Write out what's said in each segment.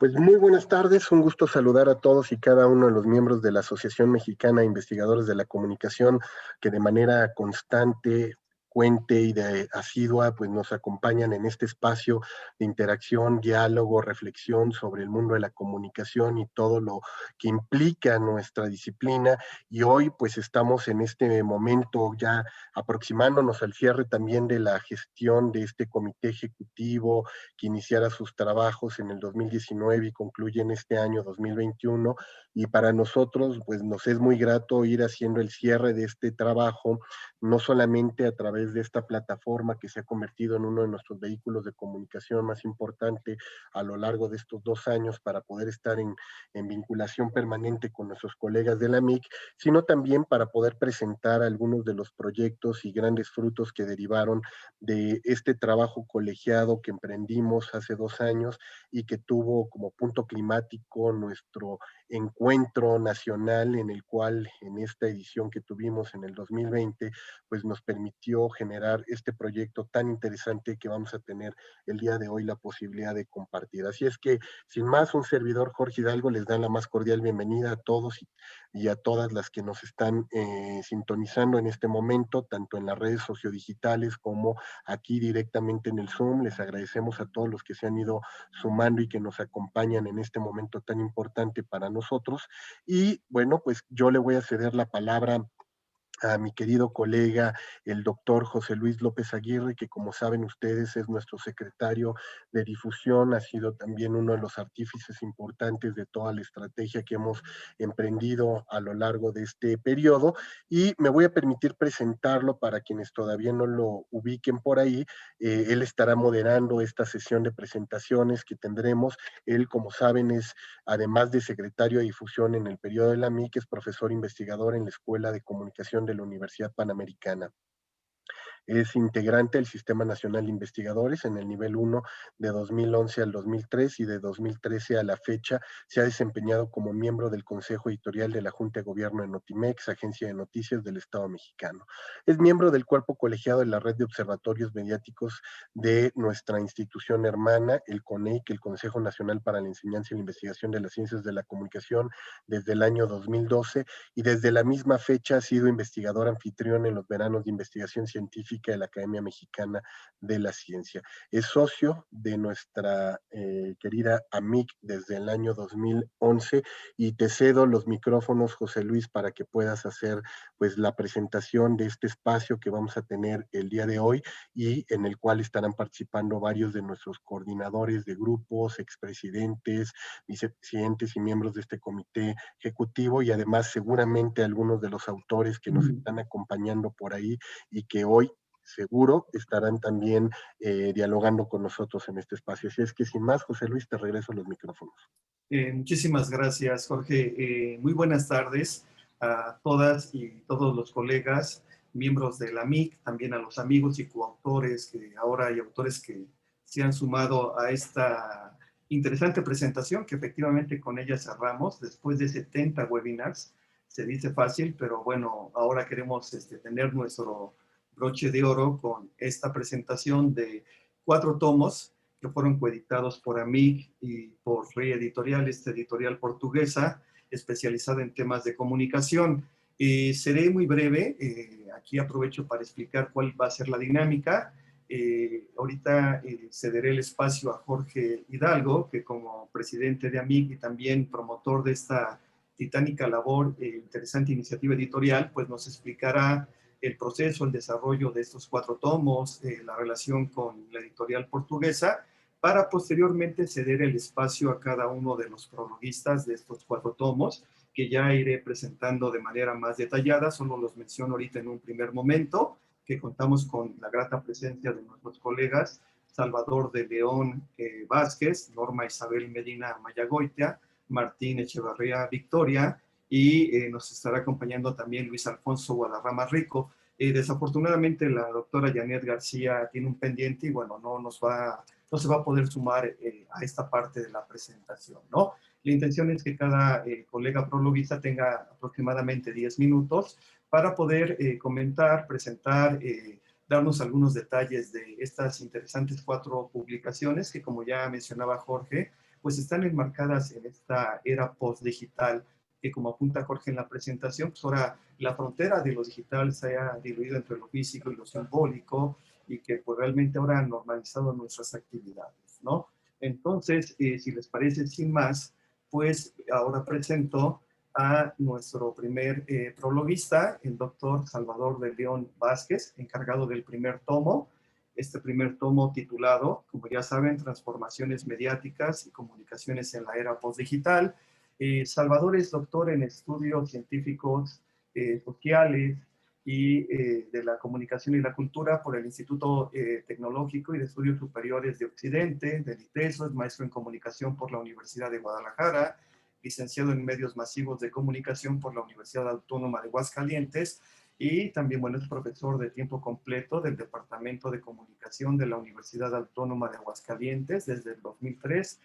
Pues muy buenas tardes, un gusto saludar a todos y cada uno de los miembros de la Asociación Mexicana de Investigadores de la Comunicación que de manera constante, frecuente y de asidua pues nos acompañan en este espacio de interacción, diálogo, reflexión sobre el mundo de la comunicación y todo lo que implica nuestra disciplina. Y hoy pues estamos en este momento ya aproximándonos al cierre también de la gestión de este comité ejecutivo que iniciara sus trabajos en el 2019 y concluye en este año 2021. Y para nosotros, pues nos es muy grato ir haciendo el cierre de este trabajo, no solamente a través de esta plataforma que se ha convertido en uno de nuestros vehículos de comunicación más importante a lo largo de estos 2 años para poder estar en vinculación permanente con nuestros colegas de la MIC, sino también para poder presentar algunos de los proyectos y grandes frutos que derivaron de este trabajo colegiado que emprendimos hace 2 años y que tuvo como punto climático nuestro encuentro nacional en el cual en esta edición que tuvimos en el 2020 pues nos permitió generar este proyecto tan interesante que vamos a tener el día de hoy la posibilidad de compartir. Así es que sin más, un servidor Jorge Hidalgo les da la más cordial bienvenida a todos y a todas las que nos están sintonizando en este momento, tanto en las redes sociodigitales como aquí directamente en el Zoom. Les agradecemos a todos los que se han ido sumando y que nos acompañan en este momento tan importante para nosotros. Y bueno, pues yo le voy a ceder la palabra a mi querido colega, el doctor José Luis López Aguirre, que como saben ustedes es nuestro secretario de difusión, ha sido también uno de los artífices importantes de toda la estrategia que hemos emprendido a lo largo de este periodo, y me voy a permitir presentarlo para quienes todavía no lo ubiquen por ahí. Él estará moderando esta sesión de presentaciones que tendremos. Él, como saben, es además de secretario de difusión en el periodo de la MIC, es profesor investigador en la Escuela de Comunicación de la Universidad Panamericana. Es integrante del Sistema Nacional de Investigadores en el nivel 1 de 2011 al 2003 y de 2013 a la fecha se ha desempeñado como miembro del Consejo Editorial de la Junta de Gobierno de Notimex, agencia de noticias del Estado mexicano. Es miembro del cuerpo colegiado de la Red de Observatorios Mediáticos de nuestra institución hermana, el CONEIC, el Consejo Nacional para la Enseñanza y la Investigación de las Ciencias de la Comunicación, desde el año 2012, y desde la misma fecha ha sido investigador anfitrión en los veranos de investigación científica de la Academia Mexicana de la Ciencia. Es socio de nuestra querida AMIC desde el año 2011 y te cedo los micrófonos, José Luis, para que puedas hacer pues la presentación de este espacio que vamos a tener el día de hoy y en el cual estarán participando varios de nuestros coordinadores de grupos, expresidentes, vicepresidentes y miembros de este comité ejecutivo, y además seguramente algunos de los autores que nos están acompañando por ahí y que hoy seguro estarán también dialogando con nosotros en este espacio. Así es que sin más, José Luis, te regreso los micrófonos. Muchísimas gracias, Jorge. Muy buenas tardes a todas y todos los colegas, miembros de la MIC, también a los amigos y coautores, que ahora hay autores que se han sumado a esta interesante presentación, que efectivamente con ella cerramos después de 70 webinars. Se dice fácil, pero bueno, ahora queremos tener nuestro broche de oro con esta presentación de 4 tomos que fueron coeditados por AMIC y por Rey Editorial, esta editorial portuguesa especializada en temas de comunicación. Seré muy breve, aquí aprovecho para explicar cuál va a ser la dinámica. Ahorita cederé el espacio a Jorge Hidalgo, que como presidente de AMIC y también promotor de esta titánica labor, interesante iniciativa editorial, pues nos explicará el proceso, el desarrollo de estos 4 tomos, la relación con la editorial portuguesa, para posteriormente ceder el espacio a cada uno de los prologuistas de estos 4 tomos, que ya iré presentando de manera más detallada. Solo los menciono ahorita en un primer momento, que contamos con la grata presencia de nuestros colegas Salvador de León Vázquez, Norma Isabel Medina Mayagoitia, Martín Echevarría Victoria, y nos estará acompañando también Luis Alfonso Guadarrama Rico. Desafortunadamente la doctora Janet García tiene un pendiente y bueno, no se va a poder sumar a esta parte de la presentación, ¿no? La intención es que cada colega prologuista tenga aproximadamente 10 minutos para poder comentar, presentar, darnos algunos detalles de estas interesantes 4 publicaciones que, como ya mencionaba Jorge, pues están enmarcadas en esta era post-digital, que como apunta Jorge en la presentación, pues ahora la frontera de lo digital se ha diluido entre lo físico y lo simbólico, y que pues realmente ahora han normalizado nuestras actividades, ¿no? Entonces, si les parece, sin más, pues ahora presento a nuestro primer prologuista, el doctor Salvador de León Vázquez, encargado del primer tomo. Este primer tomo titulado, como ya saben, Transformaciones mediáticas y comunicaciones en la era postdigital. Salvador es doctor en estudios científicos sociales y de la comunicación y la cultura por el Instituto Tecnológico y de Estudios Superiores de Occidente, del ITESO, es maestro en comunicación por la Universidad de Guadalajara, licenciado en medios masivos de comunicación por la Universidad Autónoma de Aguascalientes, y también, bueno, es profesor de tiempo completo del Departamento de Comunicación de la Universidad Autónoma de Aguascalientes desde el 2003,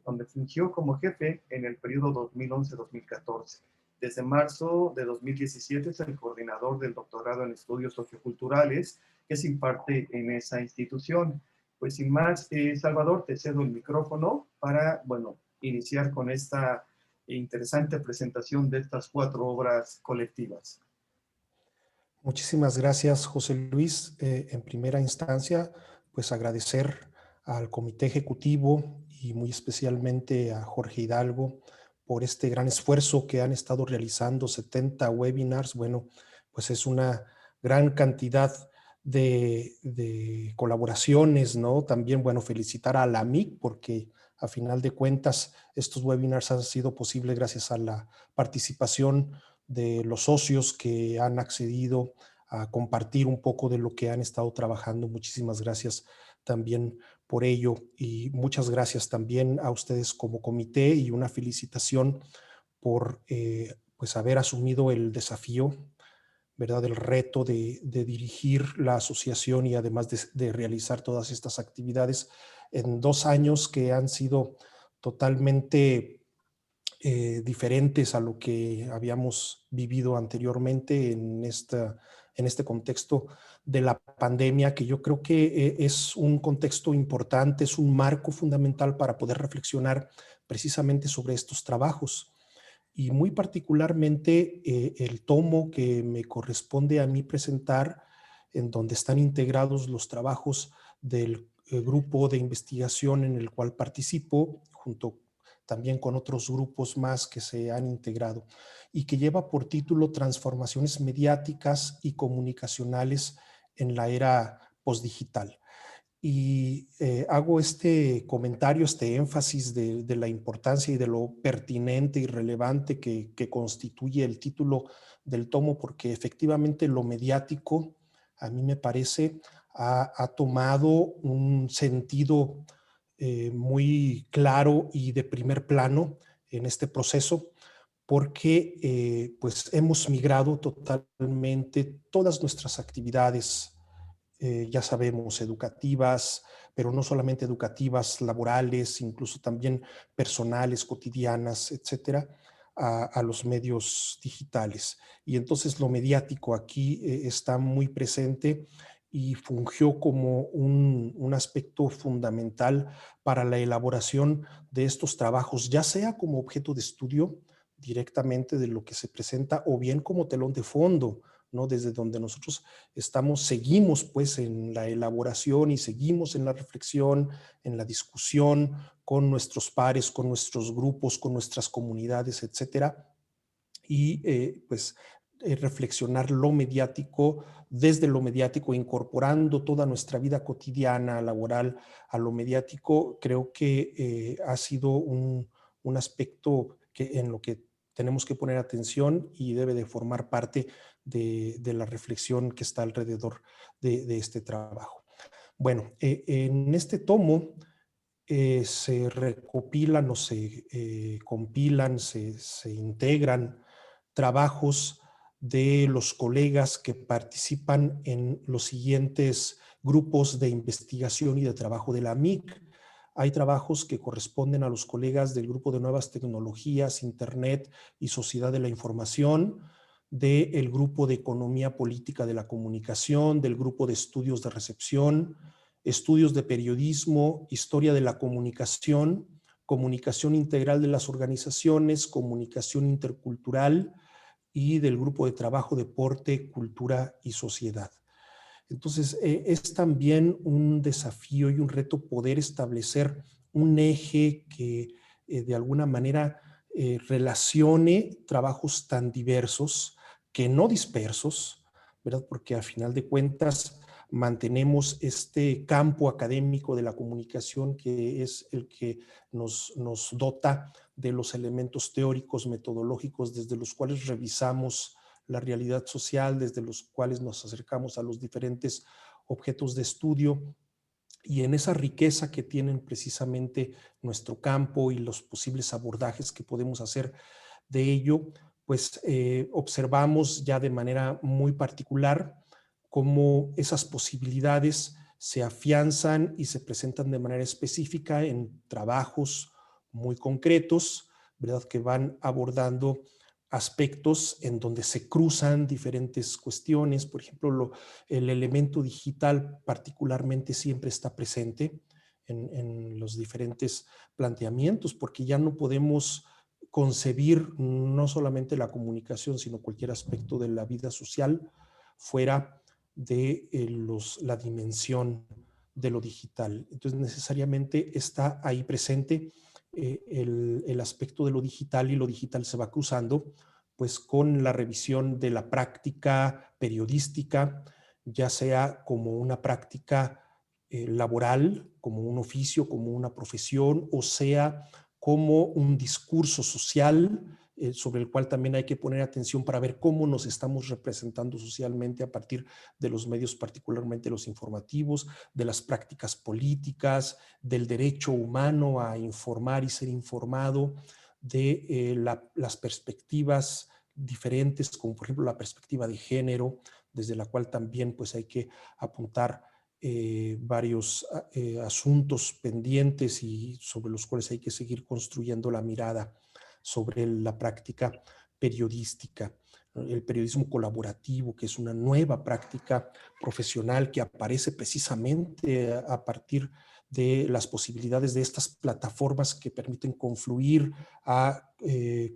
donde fungió como jefe en el periodo 2011-2014. Desde marzo de 2017 es el coordinador del doctorado en estudios socioculturales que se imparte en esa institución. Pues sin más, Salvador, te cedo el micrófono para, bueno, iniciar con esta interesante presentación de estas 4 obras colectivas. Muchísimas gracias, José Luis. En primera instancia, pues agradecer al Comité Ejecutivo y muy especialmente a Jorge Hidalgo por este gran esfuerzo que han estado realizando, 70 webinars. Bueno, pues es una gran cantidad de colaboraciones, ¿no? También, bueno, felicitar a la MIC porque a final de cuentas estos webinars han sido posibles gracias a la participación de los socios que han accedido a compartir un poco de lo que han estado trabajando. Muchísimas gracias también por ello y muchas gracias también a ustedes como comité y una felicitación por pues haber asumido el desafío, ¿verdad? El reto de dirigir la asociación y además de realizar todas estas actividades en 2 años que han sido totalmente diferentes a lo que habíamos vivido anteriormente en este contexto de la pandemia, que yo creo que es un contexto importante, es un marco fundamental para poder reflexionar precisamente sobre estos trabajos. Y muy particularmente el tomo que me corresponde a mí presentar, en donde están integrados los trabajos del grupo de investigación en el cual participo, junto también con otros grupos más que se han integrado, y que lleva por título Transformaciones mediáticas y comunicacionales en la era postdigital. Y hago este comentario, este énfasis de la importancia y de lo pertinente y relevante que constituye el título del tomo, porque efectivamente lo mediático, a mí me parece, ha tomado un sentido muy claro y de primer plano en este proceso, porque pues hemos migrado totalmente todas nuestras actividades, ya sabemos, educativas, pero no solamente educativas, laborales, incluso también personales, cotidianas, etcétera, a los medios digitales. Y entonces lo mediático aquí está muy presente y fungió como un aspecto fundamental para la elaboración de estos trabajos, ya sea como objeto de estudio directamente de lo que se presenta o bien como telón de fondo, ¿no? Desde donde nosotros seguimos pues en la elaboración y seguimos en la reflexión, en la discusión con nuestros pares, con nuestros grupos, con nuestras comunidades, etcétera. Y reflexionar lo mediático, desde lo mediático, incorporando toda nuestra vida cotidiana, laboral, a lo mediático, creo que ha sido un aspecto en lo que tenemos que poner atención y debe de formar parte de la reflexión que está alrededor de este trabajo. Bueno, en este tomo se recopilan o se compilan, se integran trabajos de los colegas que participan en los siguientes grupos de investigación y de trabajo de la MIC. Hay trabajos que corresponden a los colegas del grupo de nuevas tecnologías, Internet y sociedad de la información, del grupo de economía política de la comunicación, del grupo de estudios de recepción, estudios de periodismo, historia de la comunicación, comunicación integral de las organizaciones, comunicación intercultural y del grupo de trabajo deporte, cultura y sociedad. Entonces, es también un desafío y un reto poder establecer un eje que de alguna manera relacione trabajos tan diversos, que no dispersos, ¿verdad? Porque a final de cuentas mantenemos este campo académico de la comunicación que es el que nos dota de los elementos teóricos, metodológicos, desde los cuales revisamos la realidad social, desde los cuales nos acercamos a los diferentes objetos de estudio, y en esa riqueza que tienen precisamente nuestro campo y los posibles abordajes que podemos hacer de ello, pues observamos ya de manera muy particular cómo esas posibilidades se afianzan y se presentan de manera específica en trabajos muy concretos, ¿verdad? Que van abordando aspectos en donde se cruzan diferentes cuestiones. Por ejemplo, el elemento digital particularmente siempre está presente en los diferentes planteamientos, porque ya no podemos concebir no solamente la comunicación, sino cualquier aspecto de la vida social fuera de la dimensión de lo digital. Entonces, necesariamente está ahí presente el aspecto de lo digital, y lo digital se va cruzando pues con la revisión de la práctica periodística, ya sea como una práctica laboral, como un oficio, como una profesión, o sea como un discurso social sobre el cual también hay que poner atención para ver cómo nos estamos representando socialmente a partir de los medios, particularmente los informativos, de las prácticas políticas, del derecho humano a informar y ser informado, de las perspectivas diferentes, como por ejemplo la perspectiva de género, desde la cual también pues hay que apuntar varios asuntos pendientes y sobre los cuales hay que seguir construyendo la mirada sobre la práctica periodística. El periodismo colaborativo, que es una nueva práctica profesional que aparece precisamente a partir de las posibilidades de estas plataformas que permiten confluir a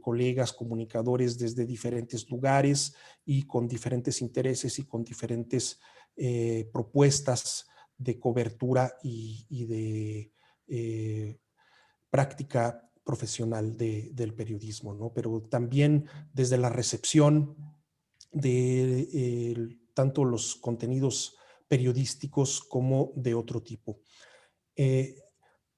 colegas comunicadores desde diferentes lugares y con diferentes intereses y con diferentes propuestas de cobertura y de práctica profesional del periodismo, ¿no? Pero también desde la recepción de tanto los contenidos periodísticos como de otro tipo.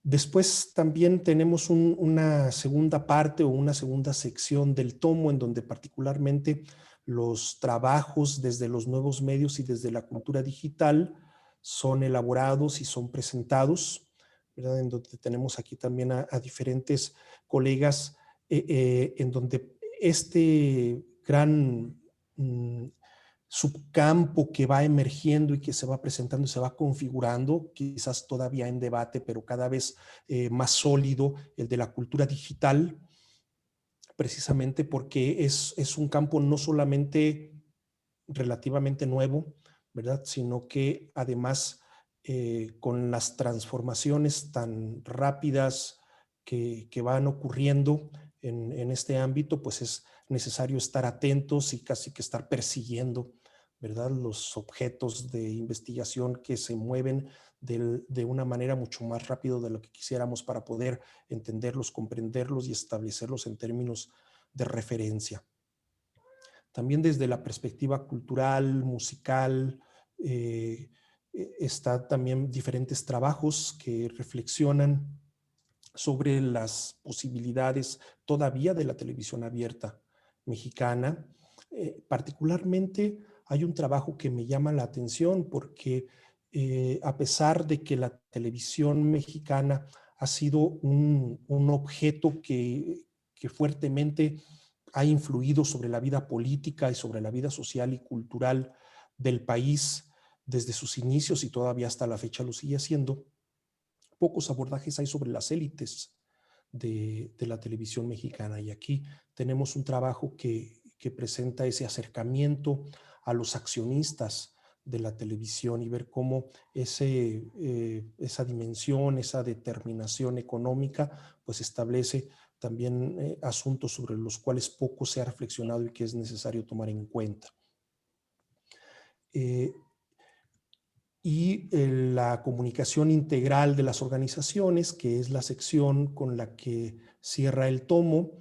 Después también tenemos una segunda parte o una segunda sección del tomo en donde particularmente los trabajos desde los nuevos medios y desde la cultura digital son elaborados y son presentados, ¿verdad? En donde tenemos aquí también a diferentes colegas en donde este gran subcampo que va emergiendo y que se va presentando y se va configurando, quizás todavía en debate, pero cada vez más sólido, el de la cultura digital, precisamente porque es un campo no solamente relativamente nuevo, ¿verdad? Sino que además con las transformaciones tan rápidas que van ocurriendo en este ámbito, pues es necesario estar atentos y casi que estar persiguiendo, ¿verdad? Los objetos de investigación que se mueven de una manera mucho más rápido de lo que quisiéramos para poder entenderlos, comprenderlos y establecerlos en términos de referencia. También desde la perspectiva cultural, musical, está también diferentes trabajos que reflexionan sobre las posibilidades todavía de la televisión abierta mexicana. Particularmente hay un trabajo que me llama la atención porque a pesar de que la televisión mexicana ha sido un objeto que fuertemente ha influido sobre la vida política y sobre la vida social y cultural del país desde sus inicios y todavía hasta la fecha lo sigue haciendo, pocos abordajes hay sobre las élites de la televisión mexicana. Y aquí tenemos un trabajo que presenta ese acercamiento a los accionistas de la televisión y ver cómo esa dimensión, esa determinación económica, pues establece también asuntos sobre los cuales poco se ha reflexionado y que es necesario tomar en cuenta. La comunicación integral de las organizaciones, que es la sección con la que cierra el tomo,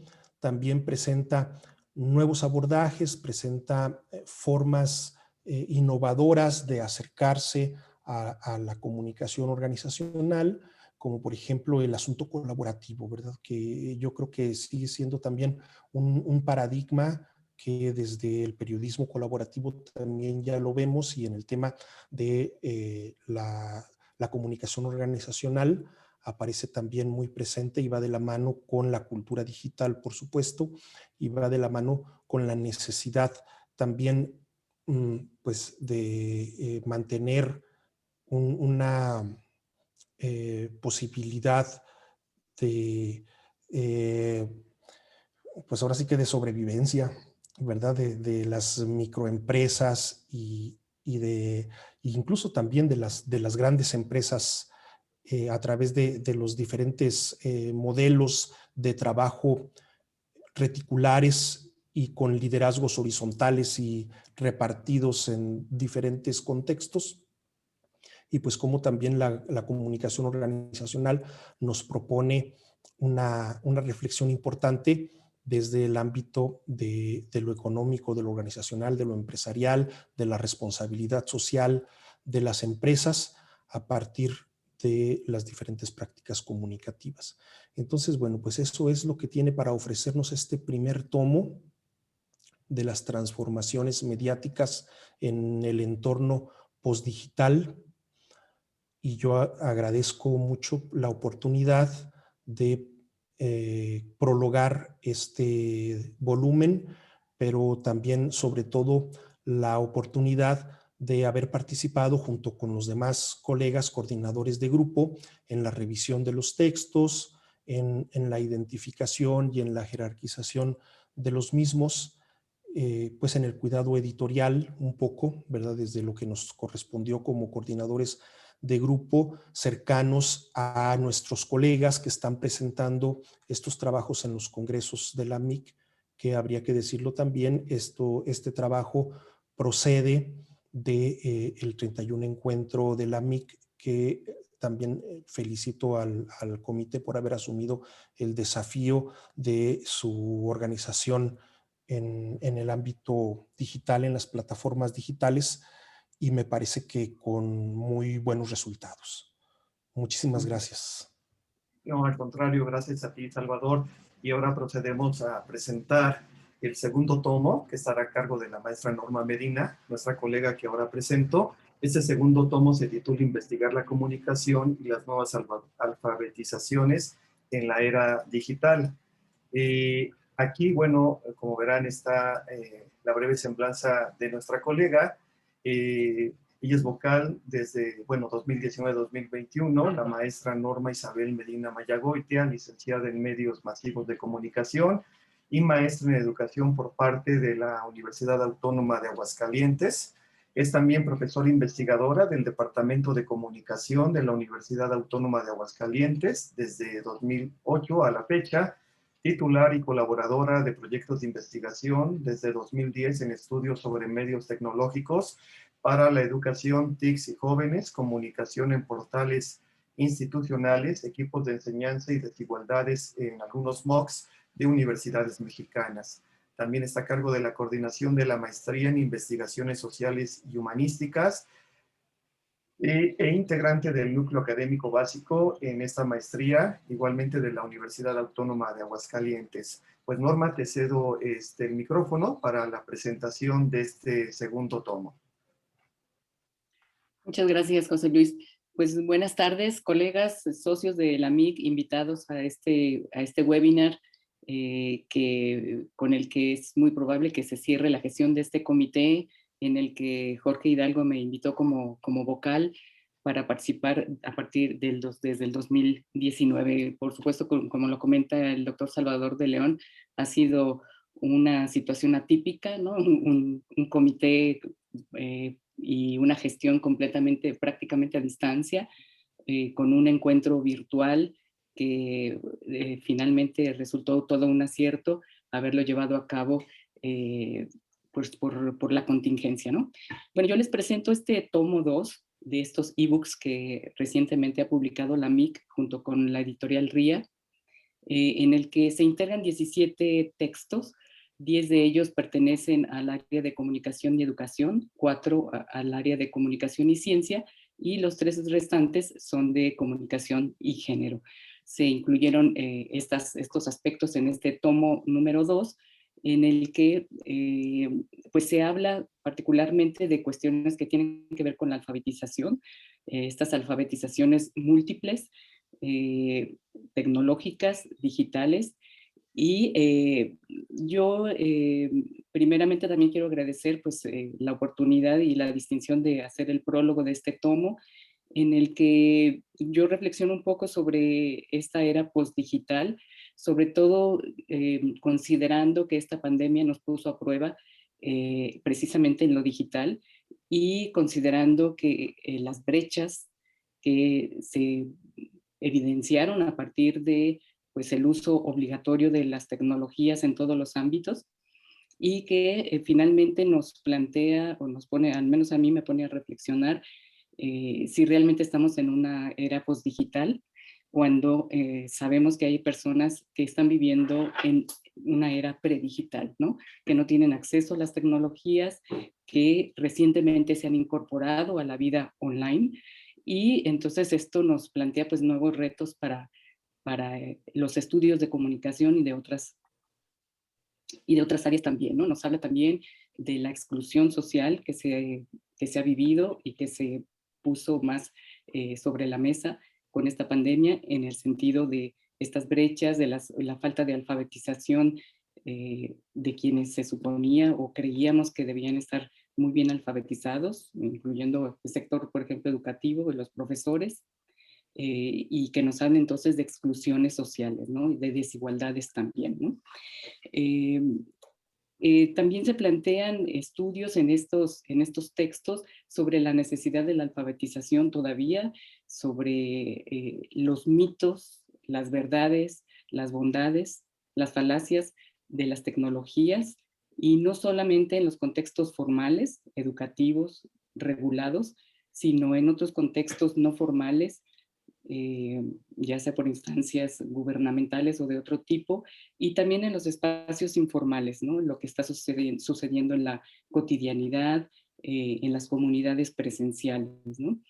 también presenta nuevos abordajes, presenta formas innovadoras de acercarse a la comunicación organizacional, como por ejemplo el asunto colaborativo, ¿verdad? Que yo creo que sigue siendo también un paradigma que desde el periodismo colaborativo también ya lo vemos, y en el tema de la comunicación organizacional aparece también muy presente y va de la mano con la cultura digital, por supuesto, y va de la mano con la necesidad también pues de mantener una posibilidad de pues ahora sí que de sobrevivencia, ¿verdad? De las microempresas y incluso también de las grandes empresas a través de los diferentes modelos de trabajo reticulares y con liderazgos horizontales y repartidos en diferentes contextos. Y pues como también la comunicación organizacional nos propone una reflexión importante desde el ámbito de lo económico, de lo organizacional, de lo empresarial, de la responsabilidad social de las empresas a partir de las diferentes prácticas comunicativas. Entonces, bueno, pues eso es lo que tiene para ofrecernos este primer tomo de las transformaciones mediáticas en el entorno postdigital. Y yo agradezco mucho la oportunidad de prologar este volumen, pero también, sobre todo, la oportunidad de haber participado junto con los demás colegas coordinadores de grupo en la revisión de los textos, en la identificación y en la jerarquización de los mismos, pues en el cuidado editorial un poco, ¿verdad? Desde lo que nos correspondió como coordinadores de grupo cercanos a nuestros colegas que están presentando estos trabajos en los congresos de la MIC, que habría que decirlo también, este trabajo procede del 31 encuentro de la MIC, que también felicito al comité por haber asumido el desafío de su organización en el ámbito digital, en las plataformas digitales, y me parece que con muy buenos resultados. Muchísimas gracias. No, al contrario, gracias a ti, Salvador. Y ahora procedemos a presentar el segundo tomo, que estará a cargo de la maestra Norma Medina, nuestra colega que ahora presento. Este segundo tomo se titula Investigar la comunicación y las nuevas alfabetizaciones en la era digital. Aquí, bueno, como verán, está la breve semblanza de nuestra colega. Ella es vocal desde, bueno, 2019-2021, la maestra Norma Isabel Medina Mayagoitia, licenciada en Medios Masivos de Comunicación y maestra en Educación por parte de la Universidad Autónoma de Aguascalientes. Es también profesora investigadora del Departamento de Comunicación de la Universidad Autónoma de Aguascalientes desde 2008 a la fecha, titular y colaboradora de proyectos de investigación desde 2010 en estudios sobre medios tecnológicos para la educación, TICs y jóvenes, comunicación en portales institucionales, equipos de enseñanza y desigualdades en algunos MOOCs de universidades mexicanas. También está a cargo de la coordinación de la maestría en investigaciones sociales y humanísticas e integrante del núcleo académico básico en esta maestría, igualmente de la Universidad Autónoma de Aguascalientes. Pues Norma, te cedo el micrófono para la presentación de este segundo tomo. Muchas gracias, José Luis. Pues buenas tardes, colegas, socios de la MIC, invitados a este webinar con el que es muy probable que se cierre la gestión de este comité, en el que Jorge Hidalgo me invitó como vocal para participar a partir desde el 2019. Por supuesto, como lo comenta el doctor Salvador de León, ha sido una situación atípica, ¿no? Un comité y una gestión prácticamente a distancia, con un encuentro virtual que finalmente resultó todo un acierto haberlo llevado a cabo pues por la contingencia, ¿no? Bueno, yo les presento este tomo 2 de estos ebooks que recientemente ha publicado la MIC junto con la editorial RIA, en el que se integran 17 textos. 10 de ellos pertenecen al área de comunicación y educación, 4 al área de comunicación y ciencia, y los 3 restantes son de comunicación y género. Se incluyeron estos aspectos en este tomo número 2, en el que pues se habla particularmente de cuestiones que tienen que ver con la alfabetización, estas alfabetizaciones múltiples, tecnológicas, digitales. Y yo primeramente también quiero agradecer pues, la oportunidad y la distinción de hacer el prólogo de este tomo, en el que yo reflexiono un poco sobre esta era postdigital, sobre todo considerando que esta pandemia nos puso a prueba precisamente en lo digital, y considerando que las brechas que se evidenciaron a partir de pues, el uso obligatorio de las tecnologías en todos los ámbitos, y que finalmente nos plantea o nos pone, al menos a mí me pone a reflexionar si realmente estamos en una era postdigital, cuando sabemos que hay personas que están viviendo en una era predigital, ¿no? Que no tienen acceso a las tecnologías, que recientemente se han incorporado a la vida online, y entonces esto nos plantea pues nuevos retos para los estudios de comunicación y de otras áreas también, ¿no? Nos habla también de la exclusión social que se ha vivido y que se puso más sobre la mesa con esta pandemia, en el sentido de estas brechas, de la falta de alfabetización de quienes se suponía o creíamos que debían estar muy bien alfabetizados, incluyendo el sector, por ejemplo, educativo, de los profesores, y que nos hablan entonces de exclusiones sociales, ¿no? De desigualdades también, ¿no? También se plantean estudios en estos textos sobre la necesidad de la alfabetización todavía, sobre los mitos, las verdades, las bondades, las falacias de las tecnologías, y no solamente en los contextos formales, educativos, regulados, sino en otros contextos no formales, ya sea por instancias gubernamentales o de otro tipo, y también en los espacios informales, ¿no? Lo que está sucediendo en la cotidianidad, en las comunidades presenciales, ¿no?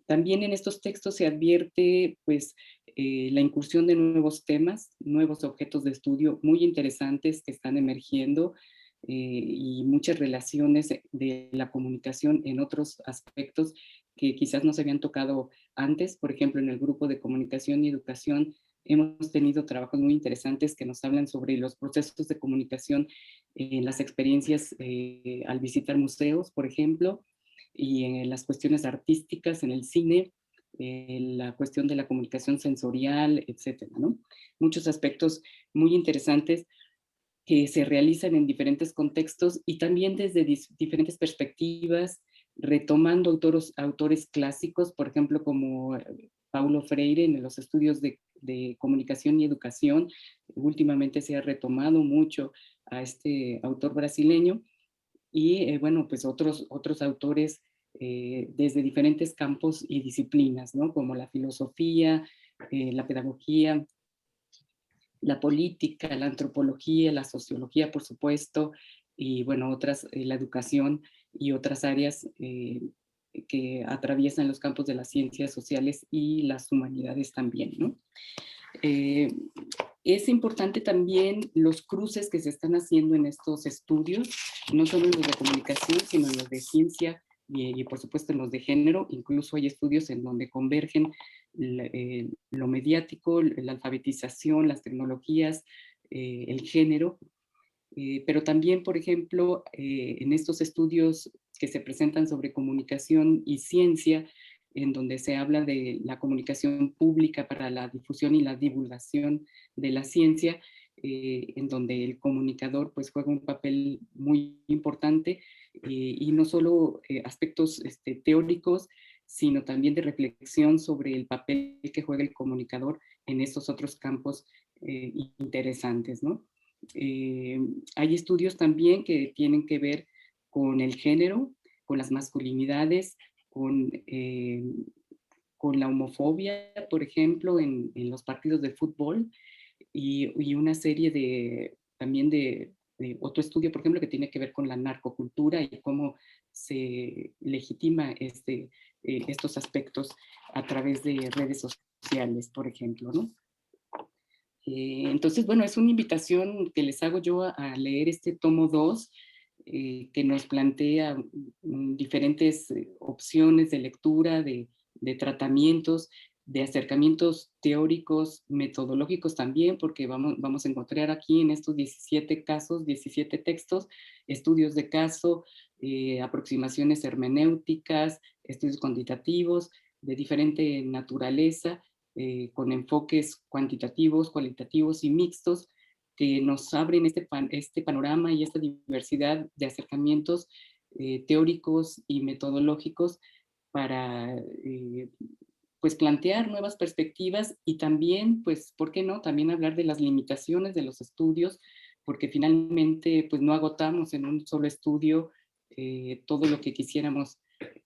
También en estos textos se advierte pues, la incursión de nuevos temas, nuevos objetos de estudio muy interesantes que están emergiendo, y muchas relaciones de la comunicación en otros aspectos que quizás no se habían tocado antes. Por ejemplo, en el grupo de comunicación y educación hemos tenido trabajos muy interesantes que nos hablan sobre los procesos de comunicación en las experiencias al visitar museos, por ejemplo, y en las cuestiones artísticas, en el cine, la cuestión de la comunicación sensorial, etcétera, ¿no? Muchos aspectos muy interesantes que se realizan en diferentes contextos y también desde diferentes perspectivas, retomando autores clásicos, por ejemplo, como Paulo Freire en los estudios de comunicación y educación. Últimamente se ha retomado mucho a este autor brasileño, y bueno, pues otros autores desde diferentes campos y disciplinas, ¿no? Como la filosofía, la pedagogía, la política, la antropología, la sociología, por supuesto, y bueno, otras, la educación y otras áreas que atraviesan los campos de las ciencias sociales y las humanidades también, ¿no? Es importante también los cruces que se están haciendo en estos estudios, no solo en los de comunicación, sino en los de ciencia y por supuesto en los de género. Incluso hay estudios en donde convergen lo mediático, la alfabetización, las tecnologías, el género, pero también, por ejemplo, en estos estudios que se presentan sobre comunicación y ciencia, en donde se habla de la comunicación pública para la difusión y la divulgación de la ciencia, en donde el comunicador pues juega un papel muy importante, y no solo aspectos teóricos, sino también de reflexión sobre el papel que juega el comunicador en estos otros campos interesantes, ¿no? Hay estudios también que tienen que ver con el género, con las masculinidades, con la homofobia, por ejemplo, en los partidos de fútbol, y una serie también de otro estudio, por ejemplo, que tiene que ver con la narcocultura y cómo se legitima estos aspectos a través de redes sociales, por ejemplo, ¿no? Entonces, bueno, es una invitación que les hago yo a leer este tomo 2, que nos plantea diferentes opciones de lectura, de tratamientos, de acercamientos teóricos, metodológicos también, porque vamos a encontrar aquí en estos 17 casos, 17 textos, estudios de caso, aproximaciones hermenéuticas, estudios cuantitativos de diferente naturaleza, con enfoques cuantitativos, cualitativos y mixtos, que nos abren este panorama y esta diversidad de acercamientos teóricos y metodológicos para pues plantear nuevas perspectivas y también, pues, ¿por qué no? También hablar de las limitaciones de los estudios, porque finalmente, pues, no agotamos en un solo estudio todo lo que quisiéramos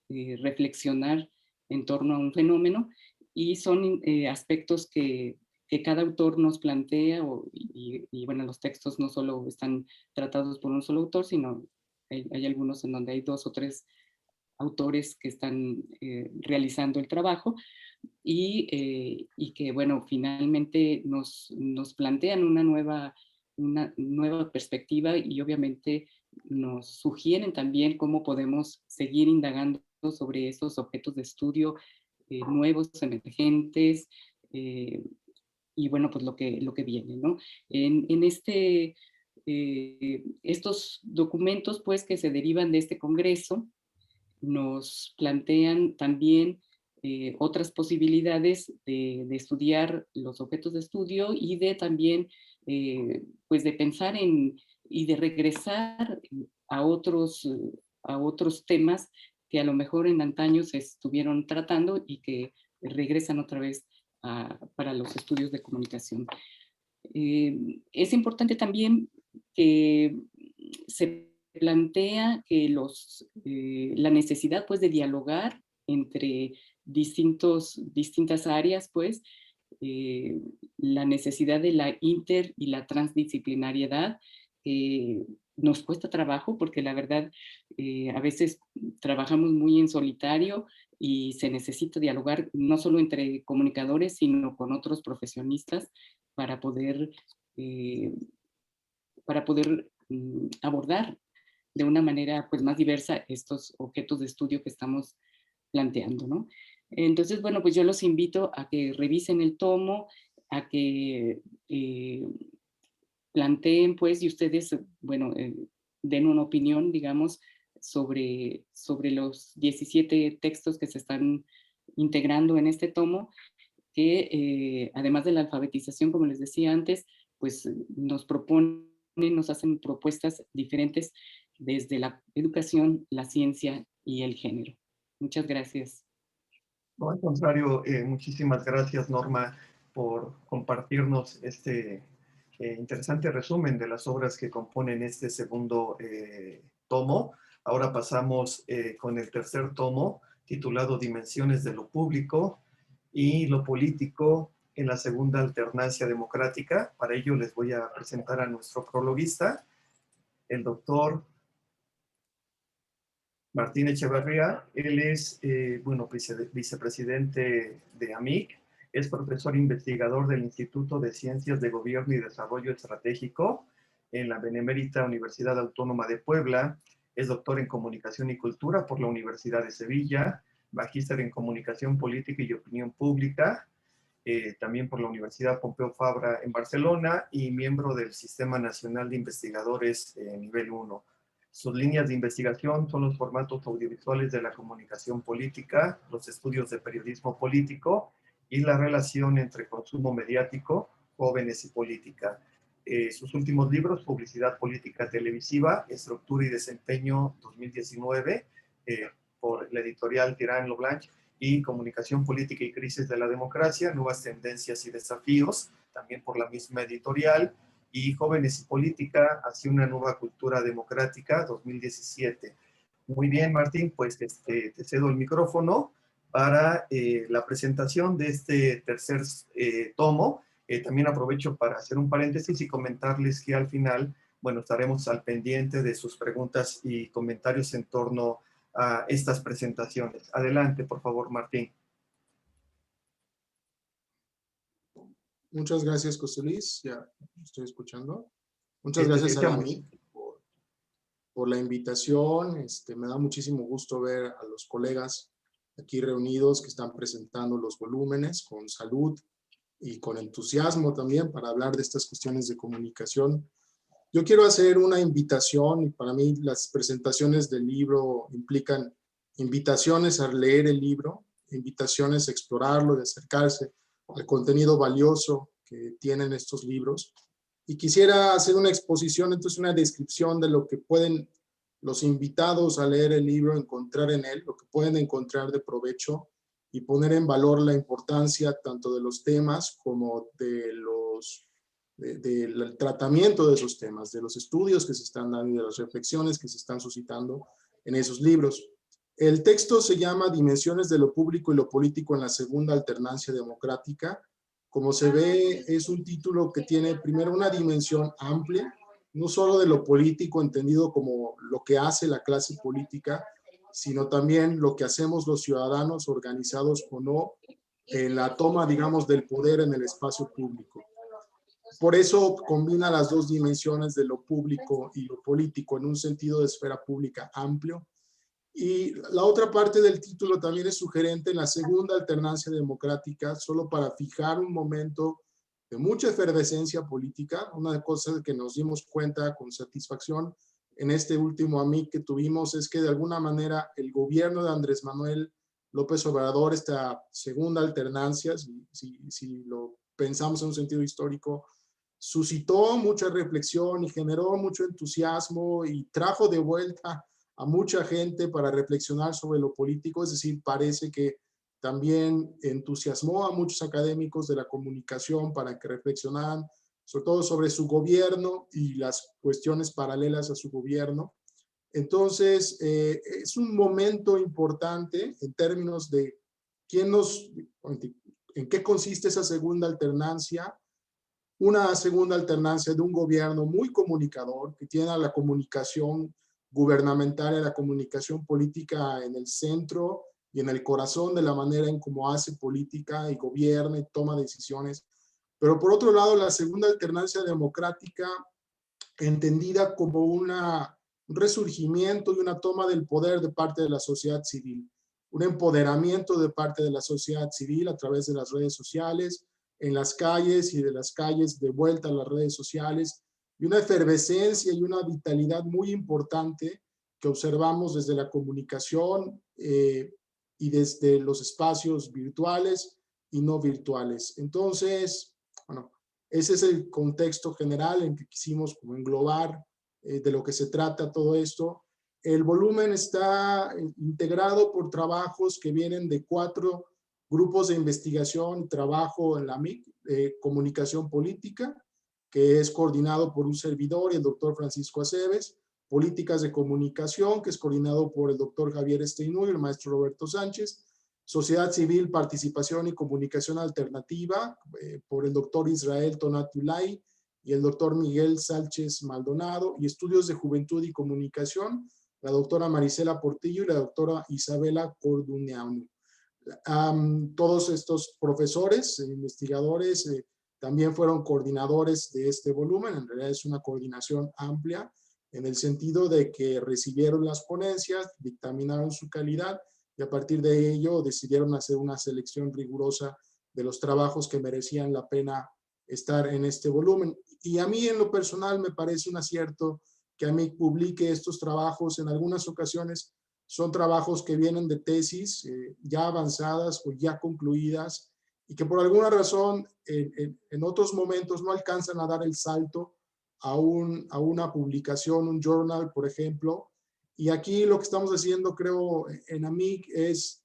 reflexionar en torno a un fenómeno, y son aspectos que cada autor nos plantea, y bueno, los textos no solo están tratados por un solo autor, sino hay algunos en donde hay 2 o 3 autores que están realizando el trabajo, y que, bueno, finalmente nos plantean una nueva perspectiva, y obviamente nos sugieren también cómo podemos seguir indagando sobre esos objetos de estudio nuevos, emergentes, y bueno, pues lo que viene, ¿no? En estos documentos, pues, que se derivan de este congreso, nos plantean también otras posibilidades de estudiar los objetos de estudio, y de también, pues de pensar y de regresar a otros temas que a lo mejor en antaño se estuvieron tratando y que regresan otra vez para los estudios de comunicación. Es importante también que se plantea que la necesidad, pues, de dialogar entre distintas áreas, pues, la necesidad de la y la transdisciplinariedad, nos cuesta trabajo porque la verdad a veces trabajamos muy en solitario, y se necesita dialogar no solo entre comunicadores, sino con otros profesionistas para poder, eh, abordar de una manera, pues, más diversa estos objetos de estudio que estamos planteando, ¿no? Entonces, bueno, pues yo los invito a que revisen el tomo, a que planteen, pues, y ustedes, bueno, den una opinión, digamos, sobre los 17 textos que se están integrando en este tomo, que además de la alfabetización, como les decía antes, pues nos proponen, nos hacen propuestas diferentes desde la educación, la ciencia y el género. Muchas gracias. No, al contrario, muchísimas gracias, Norma, por compartirnos este interesante resumen de las obras que componen este segundo tomo. Ahora pasamos con el tercer tomo, titulado Dimensiones de lo Público y lo Político en la Segunda Alternancia Democrática. Para ello les voy a presentar a nuestro prologuista, el doctor Martín Echeverría. Él es, bueno, vicepresidente de AMIC, es profesor investigador del Instituto de Ciencias de Gobierno y Desarrollo Estratégico en la Benemérita Universidad Autónoma de Puebla, es doctor en Comunicación y Cultura por la Universidad de Sevilla, magíster en Comunicación Política y Opinión Pública, también por la Universidad Pompeu Fabra en Barcelona, y miembro del Sistema Nacional de Investigadores Nivel 1. Sus líneas de investigación son los formatos audiovisuales de la comunicación política, los estudios de periodismo político y la relación entre consumo mediático, jóvenes y política. sus últimos libros, Publicidad Política Televisiva, Estructura y Desempeño 2019, por la editorial Tirán Loblanc, y Comunicación Política y Crisis de la Democracia, Nuevas Tendencias y Desafíos, también por la misma editorial, y Jóvenes y Política, hacia una nueva cultura democrática, 2017. Muy bien, Martín, pues te cedo el micrófono para la presentación de este tercer tomo. También aprovecho para hacer un paréntesis y comentarles que al final, bueno, estaremos al pendiente de sus preguntas y comentarios en torno a estas presentaciones. Adelante, por favor, Martín. Muchas gracias, José Luis. Ya estoy escuchando. Muchas gracias a la MIC por la invitación. Me da muchísimo gusto ver a los colegas aquí reunidos que están presentando los volúmenes con salud y con entusiasmo también para hablar de estas cuestiones de comunicación. Yo quiero hacer una invitación, y para mí las presentaciones del libro implican invitaciones a leer el libro, invitaciones a explorarlo, de acercarse al contenido valioso que tienen estos libros. Y quisiera hacer una exposición, entonces una descripción de lo que pueden los invitados a leer el libro encontrar en él, lo que pueden encontrar de provecho, y poner en valor la importancia tanto de los temas como del tratamiento de esos temas, de los estudios que se están dando y de las reflexiones que se están suscitando en esos libros. El texto se llama Dimensiones de lo público y lo político en la segunda alternancia democrática. Como se ve, es un título que tiene primero una dimensión amplia, no solo de lo político entendido como lo que hace la clase política, sino también lo que hacemos los ciudadanos, organizados o no, en la toma, digamos, del poder en el espacio público. Por eso combina las dos dimensiones de lo público y lo político en un sentido de esfera pública amplio. Y la otra parte del título también es sugerente en la segunda alternancia democrática, solo para fijar un momento de mucha efervescencia política, una cosa que nos dimos cuenta con satisfacción en este último AMIC que tuvimos es que de alguna manera el gobierno de Andrés Manuel López Obrador, esta segunda alternancia, si lo pensamos en un sentido histórico, suscitó mucha reflexión y generó mucho entusiasmo y trajo de vuelta a mucha gente para reflexionar sobre lo político, es decir, parece que también entusiasmó a muchos académicos de la comunicación para que reflexionaran sobre todo sobre su gobierno y las cuestiones paralelas a su gobierno. Entonces, es un momento importante en términos de en qué consiste esa segunda alternancia. Una segunda alternancia de un gobierno muy comunicador, que tiene a la comunicación gubernamental y la comunicación política en el centro y en el corazón de la manera en cómo hace política y gobierna y toma decisiones. Pero por otro lado, la segunda alternancia democrática, entendida como un resurgimiento y una toma del poder de parte de la sociedad civil, un empoderamiento de parte de la sociedad civil a través de las redes sociales, en las calles y de las calles de vuelta a las redes sociales, y una efervescencia y una vitalidad muy importante que observamos desde la comunicación y desde los espacios virtuales y no virtuales. Entonces, bueno, ese es el contexto general en que quisimos como englobar de lo que se trata todo esto. El volumen está integrado por trabajos que vienen de 4 grupos de investigación, trabajo en la MIC, comunicación política, que es coordinado por un servidor y el doctor Francisco Aceves, políticas de comunicación, que es coordinado por el doctor Javier Steinul y el maestro Roberto Sánchez, sociedad civil, participación y comunicación alternativa, por el doctor Israel Tonatulay y el doctor Miguel Sánchez Maldonado, y estudios de juventud y comunicación, la doctora Marisela Portillo y la doctora Isabela Corduneanu. Todos estos profesores, investigadores, también fueron coordinadores de este volumen. En realidad es una coordinación amplia en el sentido de que recibieron las ponencias, dictaminaron su calidad y a partir de ello decidieron hacer una selección rigurosa de los trabajos que merecían la pena estar en este volumen. Y a mí en lo personal me parece un acierto que a mí publique estos trabajos. En algunas ocasiones son trabajos que vienen de tesis ya avanzadas o ya concluidas y que por alguna razón en otros momentos no alcanzan a dar el salto a una publicación, un journal, por ejemplo. Y aquí lo que estamos haciendo, creo, en AMIC es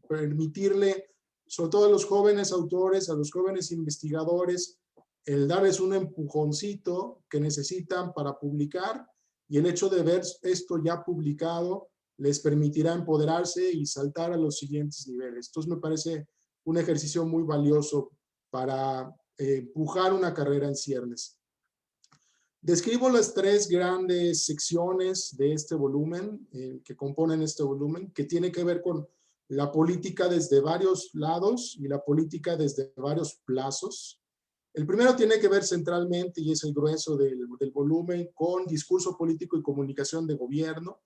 permitirle, sobre todo a los jóvenes autores, a los jóvenes investigadores, el darles un empujoncito que necesitan para publicar, y el hecho de ver esto ya publicado les permitirá empoderarse y saltar a los siguientes niveles. Entonces me parece un ejercicio muy valioso para empujar una carrera en ciernes. Describo las 3 grandes secciones de este volumen, que componen este volumen, que tiene que ver con la política desde varios lados y la política desde varios plazos. El primero tiene que ver centralmente, y es el grueso del volumen, con discurso político y comunicación de gobierno,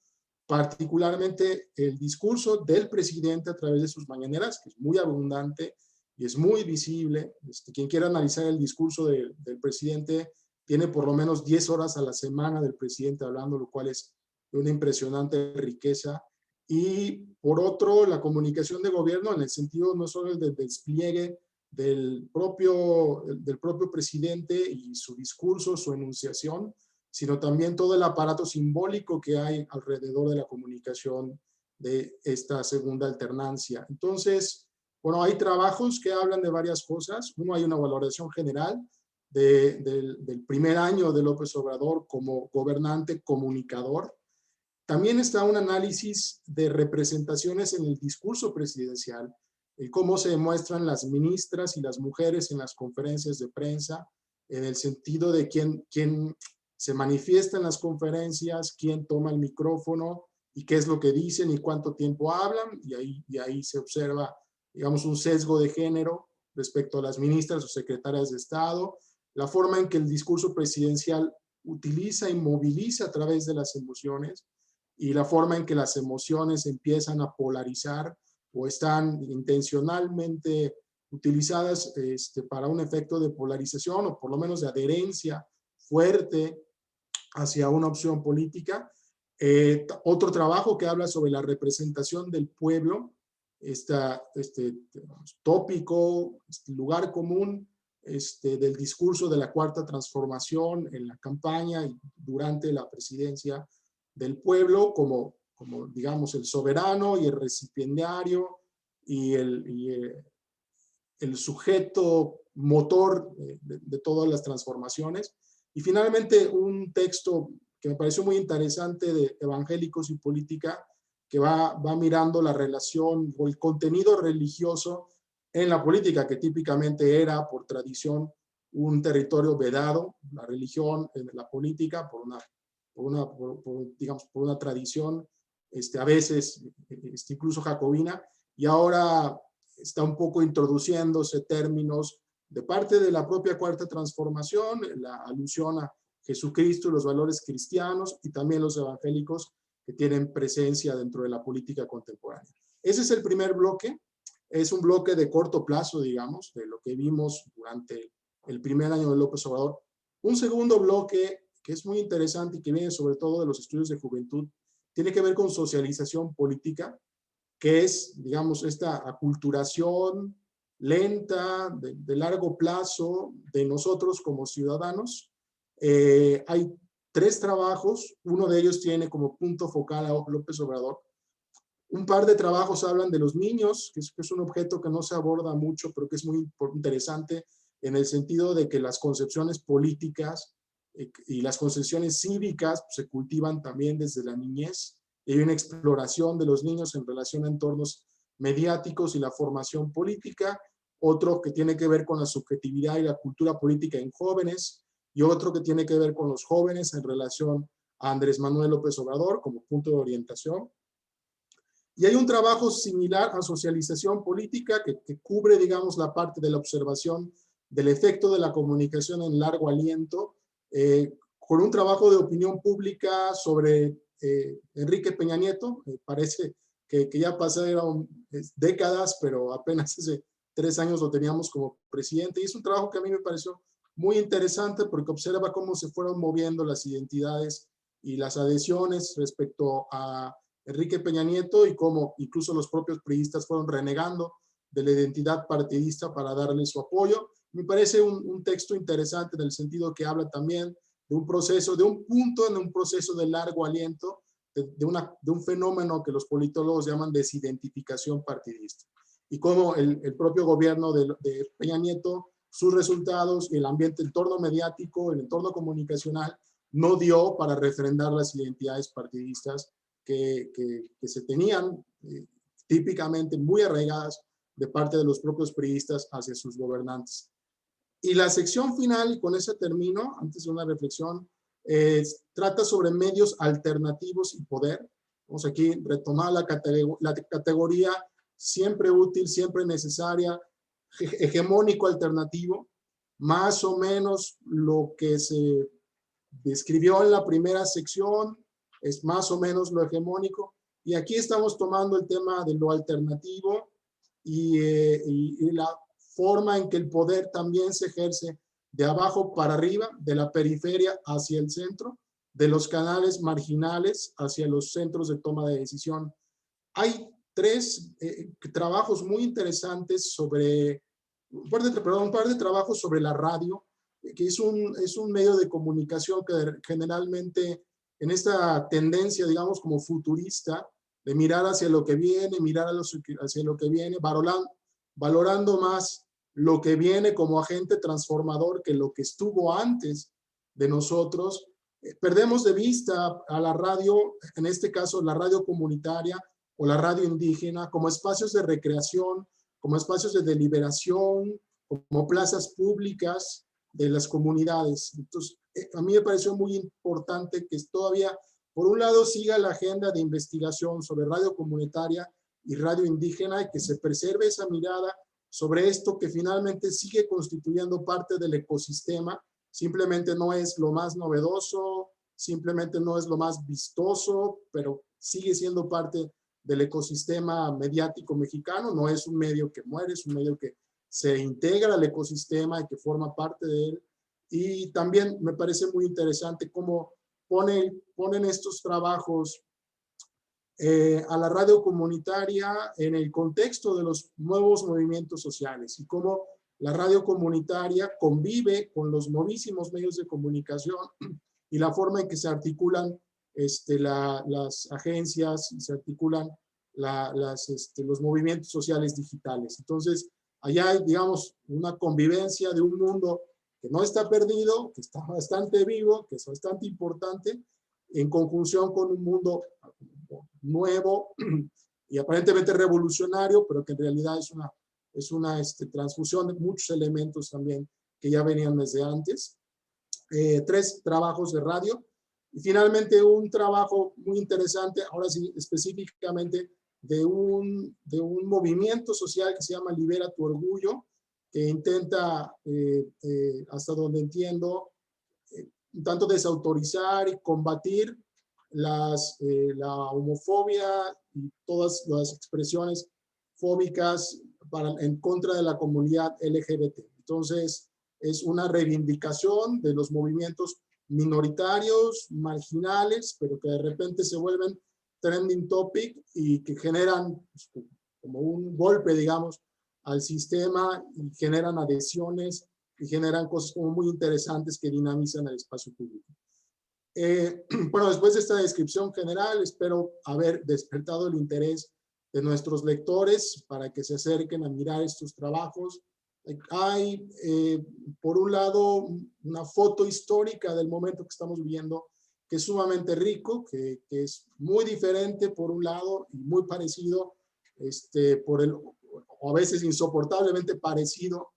particularmente el discurso del presidente a través de sus mañaneras, que es muy abundante y es muy visible. Quien quiera analizar el discurso del presidente tiene por lo menos 10 horas a la semana del presidente hablando, lo cual es de una impresionante riqueza. Y por otro, la comunicación de gobierno en el sentido no solo del despliegue del propio presidente y su discurso, su enunciación, sino también todo el aparato simbólico que hay alrededor de la comunicación de esta segunda alternancia. Entonces, bueno, hay trabajos que hablan de varias cosas. Uno, hay una valoración general del primer año de López Obrador como gobernante comunicador. También está un análisis de representaciones en el discurso presidencial, cómo se demuestran las ministras y las mujeres en las conferencias de prensa, en el sentido de quién se manifiesta en las conferencias, quién toma el micrófono y qué es lo que dicen y cuánto tiempo hablan, y ahí se observa, digamos, un sesgo de género respecto a las ministras o secretarias de Estado, la forma en que el discurso presidencial utiliza y moviliza a través de las emociones, y la forma en que las emociones empiezan a polarizar o están intencionalmente utilizadas para un efecto de polarización o por lo menos de adherencia fuerte hacia una opción política. Otro trabajo que habla sobre la representación del pueblo, tópico, lugar común del discurso de la Cuarta Transformación en la campaña y durante la presidencia del pueblo como digamos, el soberano y el recipiendario y el sujeto motor de todas las transformaciones. Y finalmente un texto que me pareció muy interesante de Evangélicos y Política, que va mirando la relación o el contenido religioso en la política, que típicamente era por tradición un territorio vedado, la religión en la política, por una tradición a veces incluso jacobina, y ahora está un poco introduciéndose términos de parte de la propia Cuarta Transformación, la alusión a Jesucristo y los valores cristianos, y también los evangélicos que tienen presencia dentro de la política contemporánea. Ese es el primer bloque, es un bloque de corto plazo, digamos, de lo que vimos durante el primer año de López Obrador. Un segundo bloque que es muy interesante y que viene sobre todo de los estudios de juventud, tiene que ver con socialización política, que es, digamos, esta aculturación lenta, de largo plazo, de nosotros como ciudadanos. Hay 3 trabajos, uno de ellos tiene como punto focal a López Obrador. Un par de trabajos hablan de los niños, que es un objeto que no se aborda mucho, pero que es muy interesante en el sentido de que las concepciones políticas y las concepciones cívicas se cultivan también desde la niñez. Hay una exploración de los niños en relación a entornos mediáticos y la formación política, otro que tiene que ver con la subjetividad y la cultura política en jóvenes, y otro que tiene que ver con los jóvenes en relación a Andrés Manuel López Obrador como punto de orientación. Y hay un trabajo similar a socialización política que cubre, digamos, la parte de la observación del efecto de la comunicación en largo aliento, con un trabajo de opinión pública sobre Enrique Peña Nieto. Parece que ya pasaron décadas, pero apenas hace 3 años lo teníamos como presidente, y es un trabajo que a mí me pareció muy interesante porque observa cómo se fueron moviendo las identidades y las adhesiones respecto a Enrique Peña Nieto y cómo incluso los propios priistas fueron renegando de la identidad partidista para darle su apoyo. Me parece un texto interesante en el sentido que habla también de un proceso, de un punto en un proceso de largo aliento, de un fenómeno que los politólogos llaman desidentificación partidista. Y cómo el propio gobierno de Peña Nieto, sus resultados y el ambiente, el entorno mediático, el entorno comunicacional, no dio para refrendar las identidades partidistas que se tenían típicamente muy arraigadas de parte de los propios priistas hacia sus gobernantes. Y la sección final, y con eso termino, antes de una reflexión, trata sobre medios alternativos y poder. Vamos aquí a retomar la categoría siempre útil, siempre necesaria, hegemónico alternativo, más o menos lo que se describió en la primera sección, es más o menos lo hegemónico, y aquí estamos tomando el tema de lo alternativo y la forma en que el poder también se ejerce de abajo para arriba, de la periferia hacia el centro, de los canales marginales hacia los centros de toma de decisión. Hay tres trabajos muy interesantes sobre, un par de trabajos sobre la radio, que es un medio de comunicación que generalmente en esta tendencia, digamos, como futurista, de mirar hacia lo que viene, hacia lo que viene, valorando más lo que viene como agente transformador que lo que estuvo antes de nosotros. Perdemos de vista a la radio, en este caso la radio comunitaria o la radio indígena, como espacios de recreación, como espacios de deliberación, como plazas públicas de las comunidades. Entonces, a mí me pareció muy importante que todavía, por un lado, siga la agenda de investigación sobre radio comunitaria y radio indígena, y que se preserve esa mirada sobre esto que finalmente sigue constituyendo parte del ecosistema. Simplemente no es lo más novedoso, simplemente no es lo más vistoso, pero sigue siendo parte del ecosistema mediático mexicano. No es un medio que muere, es un medio que se integra al ecosistema y que forma parte de él. Y también me parece muy interesante cómo ponen estos trabajos a la radio comunitaria en el contexto de los nuevos movimientos sociales y cómo la radio comunitaria convive con los novísimos medios de comunicación y la forma en que se articulan las agencias y se articulan los movimientos sociales digitales. Entonces, allá hay, digamos, una convivencia de un mundo que no está perdido, que está bastante vivo, que es bastante importante, en conjunción con un mundo nuevo y aparentemente revolucionario, pero que en realidad es una transfusión de muchos elementos también que ya venían desde antes. 3 trabajos de radio y finalmente un trabajo muy interesante, ahora sí específicamente de un movimiento social que se llama Libera tu Orgullo, que intenta, hasta donde entiendo, tanto desautorizar y combatir la homofobia y todas las expresiones fóbicas en contra de la comunidad LGBT. Entonces, es una reivindicación de los movimientos minoritarios, marginales, pero que de repente se vuelven trending topic y que generan como un golpe, digamos, al sistema y generan adhesiones y generan cosas como muy interesantes que dinamizan el espacio público. Bueno, después de esta descripción general, espero haber despertado el interés de nuestros lectores para que se acerquen a mirar estos trabajos. Hay, por un lado, una foto histórica del momento que estamos viviendo, que es sumamente rico, que es muy diferente por un lado y muy parecido, o a veces insoportablemente parecido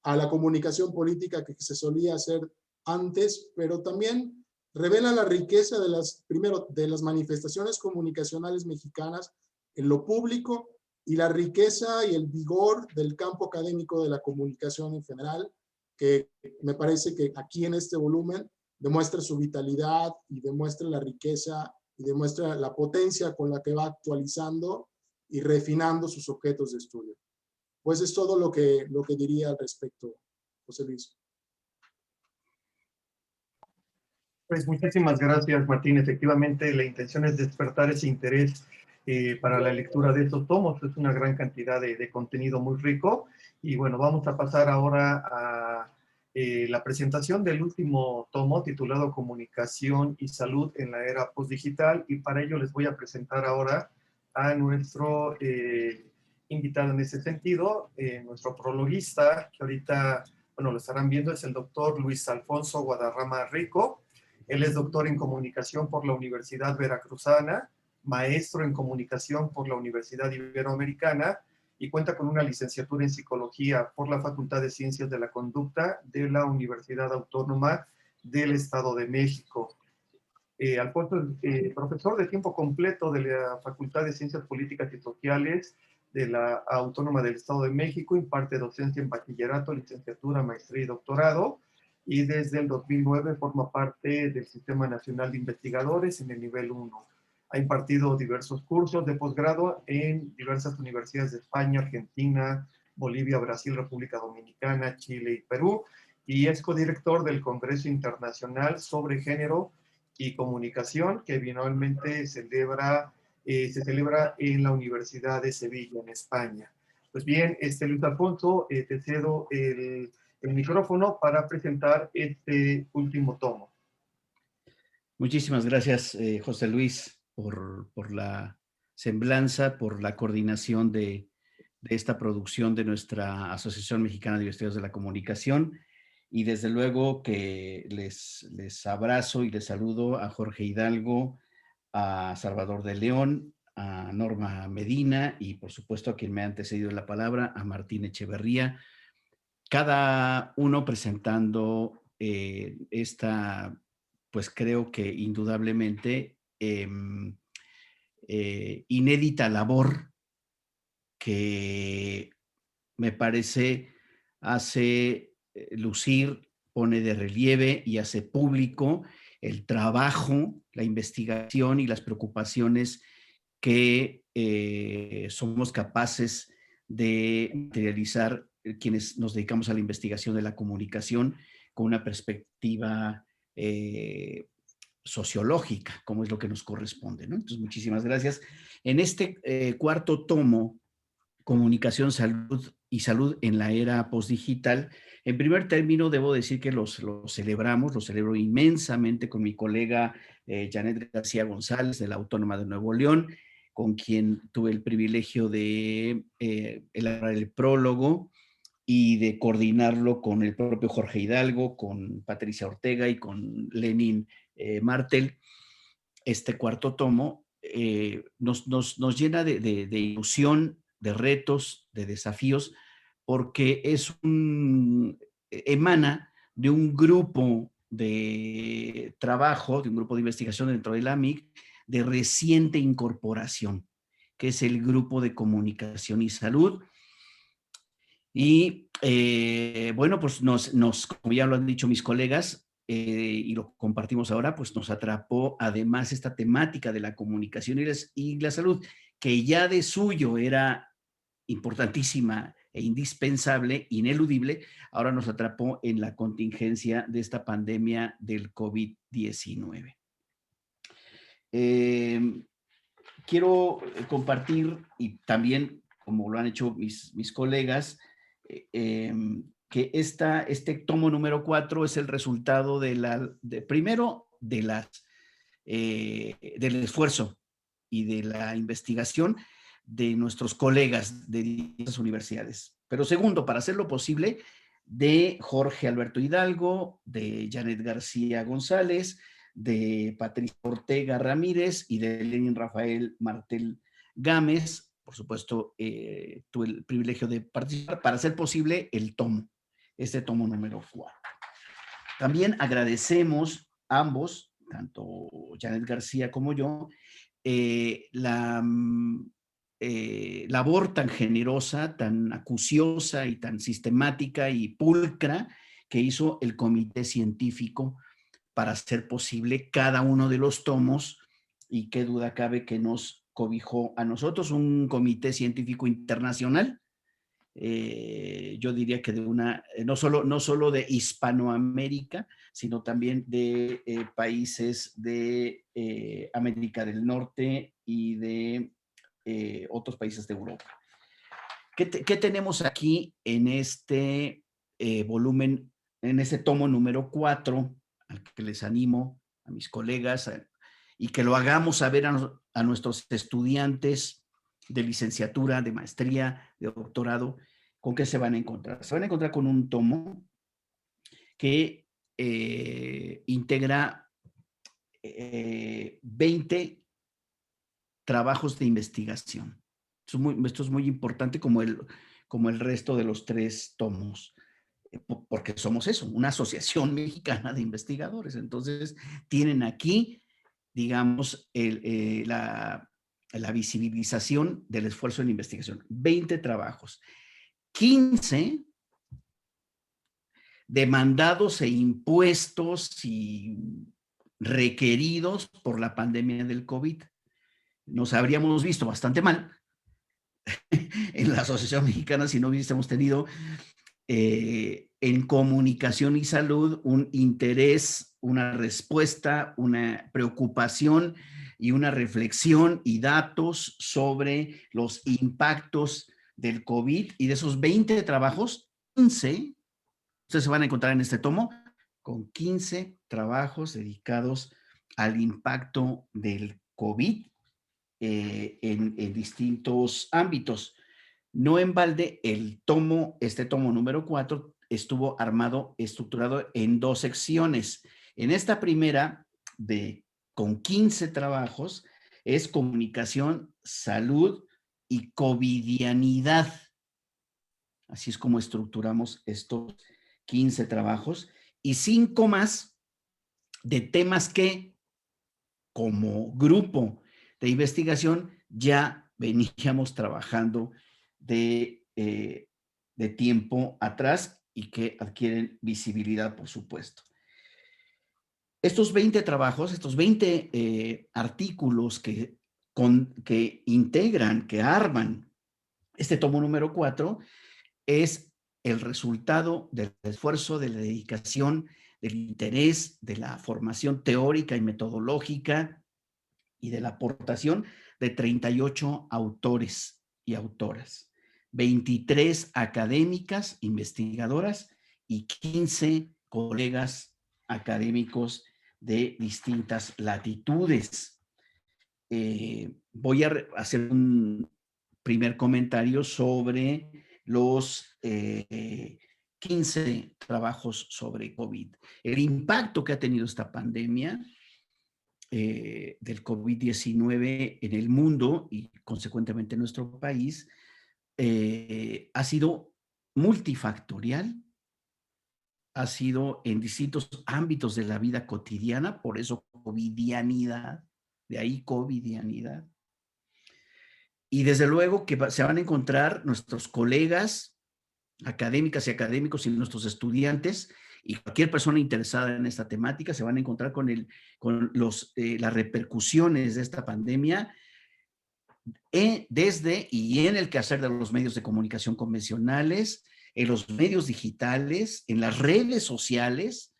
a la comunicación política que se solía hacer antes, pero también revela la riqueza de las manifestaciones comunicacionales mexicanas en lo público y la riqueza y el vigor del campo académico de la comunicación en general, que me parece que aquí en este volumen demuestra su vitalidad y demuestra la riqueza y demuestra la potencia con la que va actualizando y refinando sus objetos de estudio. Pues es todo lo que diría al respecto, José Luis. Pues muchísimas gracias, Martín. Efectivamente, la intención es despertar ese interés para la lectura de estos tomos. Es una gran cantidad de contenido muy rico. Y bueno, vamos a pasar ahora a la presentación del último tomo titulado Comunicación y Salud en la Era Postdigital. Y para ello les voy a presentar ahora a nuestro invitado en ese sentido, nuestro prologuista, que ahorita, bueno, lo estarán viendo, es el doctor Luis Alfonso Guadarrama Rico. Él es doctor en comunicación por la Universidad Veracruzana, maestro en comunicación por la Universidad Iberoamericana y cuenta con una licenciatura en psicología por la Facultad de Ciencias de la Conducta de la Universidad Autónoma del Estado de México. Alfonso es profesor de tiempo completo de la Facultad de Ciencias Políticas y Sociales de la Autónoma del Estado de México, imparte docencia en bachillerato, licenciatura, maestría y doctorado, y desde el 2009 forma parte del Sistema Nacional de Investigadores en el nivel 1. Ha impartido diversos cursos de posgrado en diversas universidades de España, Argentina, Bolivia, Brasil, República Dominicana, Chile y Perú, y es codirector del Congreso Internacional sobre Género y Comunicación, que bianualmente se celebra en la Universidad de Sevilla, en España. Pues bien, Luis Alfonso, te cedo el micrófono para presentar este último tomo. Muchísimas gracias, José Luis, por la semblanza, por la coordinación de esta producción de nuestra Asociación Mexicana de Investigadores de la Comunicación. Y desde luego que les abrazo y les saludo a Jorge Hidalgo, a Salvador de León, a Norma Medina y por supuesto a quien me ha antecedido la palabra, a Martín Echeverría, cada uno presentando esta, pues creo que indudablemente inédita labor que me parece hace lucir, pone de relieve y hace público el trabajo, la investigación y las preocupaciones que somos capaces de materializar quienes nos dedicamos a la investigación de la comunicación con una perspectiva sociológica, como es lo que nos corresponde, ¿no? Entonces, muchísimas gracias. En este cuarto tomo, Comunicación, Salud y Salud en la Era Postdigital, en primer término debo decir que lo celebro inmensamente con mi colega Janet García González de la Autónoma de Nuevo León, con quien tuve el privilegio de elaborar el prólogo y de coordinarlo con el propio Jorge Hidalgo, con Patricia Ortega y con Lenin Martel. Este cuarto tomo nos llena de ilusión, de retos, de desafíos, porque emana de un grupo de trabajo, de un grupo de investigación dentro de la MIC, de reciente incorporación, que es el Grupo de Comunicación y Salud. Y bueno, pues como ya lo han dicho mis colegas, y lo compartimos ahora, pues nos atrapó además esta temática de la comunicación y la salud, que ya de suyo era importantísima e indispensable, ineludible, ahora nos atrapó en la contingencia de esta pandemia del COVID-19. Quiero compartir, y también, como lo han hecho mis colegas, que este tomo número 4 es el resultado primero del esfuerzo y de la investigación de nuestros colegas de diversas universidades. Pero segundo, para hacerlo posible, de Jorge Alberto Hidalgo, de Janet García González, de Patricia Ortega Ramírez y de Lenin Rafael Martel Gámez. Por supuesto, tuve el privilegio de participar para hacer posible este tomo número 4. También agradecemos ambos, tanto Janet García como yo, la labor tan generosa, tan acuciosa y tan sistemática y pulcra que hizo el comité científico para hacer posible cada uno de los tomos, y qué duda cabe que nos cobijó a nosotros, un comité científico internacional, yo diría que no solo de Hispanoamérica, sino también de países de América del Norte y de otros países de Europa. ¿Qué tenemos aquí en este volumen, en este tomo número 4, al que les animo a mis colegas y que lo hagamos saber a nuestros estudiantes de licenciatura, de maestría, de doctorado? ¿Con qué se van a encontrar? Se van a encontrar con un tomo que integra 20 trabajos de investigación. Esto es muy importante, como el resto de los 3 tomos, porque somos eso, una asociación mexicana de investigadores. Entonces, tienen aquí, digamos, la visibilización del esfuerzo en investigación. 20 trabajos, 15 demandados e impuestos y requeridos por la pandemia del COVID. Nos habríamos visto bastante mal en la Asociación Mexicana si no hubiésemos tenido en comunicación y salud un interés, una respuesta, una preocupación y una reflexión y datos sobre los impactos del COVID. Y de esos 20 trabajos, 15, ustedes se van a encontrar en este tomo, con 15 trabajos dedicados al impacto del COVID en distintos ámbitos. No en balde, este tomo número 4 estuvo estructurado en 2 secciones. En esta primera, con 15 trabajos, es comunicación, salud y covidianidad. Así es como estructuramos estos 15 trabajos, y 5 más de temas que, como grupo de investigación, ya veníamos trabajando de tiempo atrás y que adquieren visibilidad, por supuesto. Estos 20 trabajos, estos 20 artículos que integran, que arman este tomo número 4, es el resultado del esfuerzo, de la dedicación, del interés, de la formación teórica y metodológica y de la aportación de 38 autores y autoras, 23 académicas, investigadoras y 15 colegas académicos de distintas latitudes. Voy a hacer un primer comentario sobre los 15 trabajos sobre COVID. El impacto que ha tenido esta pandemia del COVID-19 en el mundo y consecuentemente en nuestro país ha sido multifactorial, ha sido en distintos ámbitos de la vida cotidiana, por eso covidianidad, de ahí covidianidad. Y desde luego que se van a encontrar nuestros colegas académicas y académicos y nuestros estudiantes y cualquier persona interesada en esta temática se van a encontrar con las repercusiones de esta pandemia desde y en el quehacer de los medios de comunicación convencionales, en los medios digitales, en las redes sociales,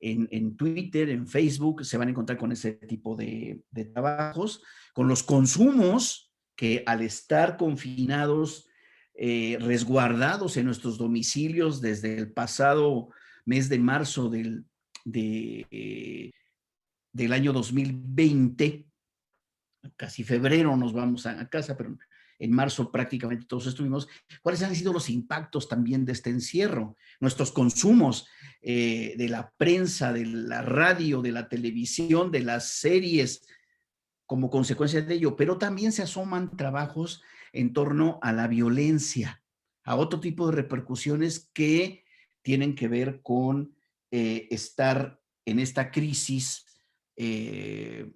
en Twitter, en Facebook, se van a encontrar con ese tipo de trabajos, con los consumos que al estar confinados, resguardados en nuestros domicilios desde el pasado mes de marzo del año 2020, casi febrero nos vamos a casa, pero en marzo prácticamente todos estuvimos. ¿Cuáles han sido los impactos también de este encierro? Nuestros consumos de la prensa, de la radio, de la televisión, de las series, como consecuencia de ello, pero también se asoman trabajos en torno a la violencia, a otro tipo de repercusiones que tienen que ver con estar en esta crisis de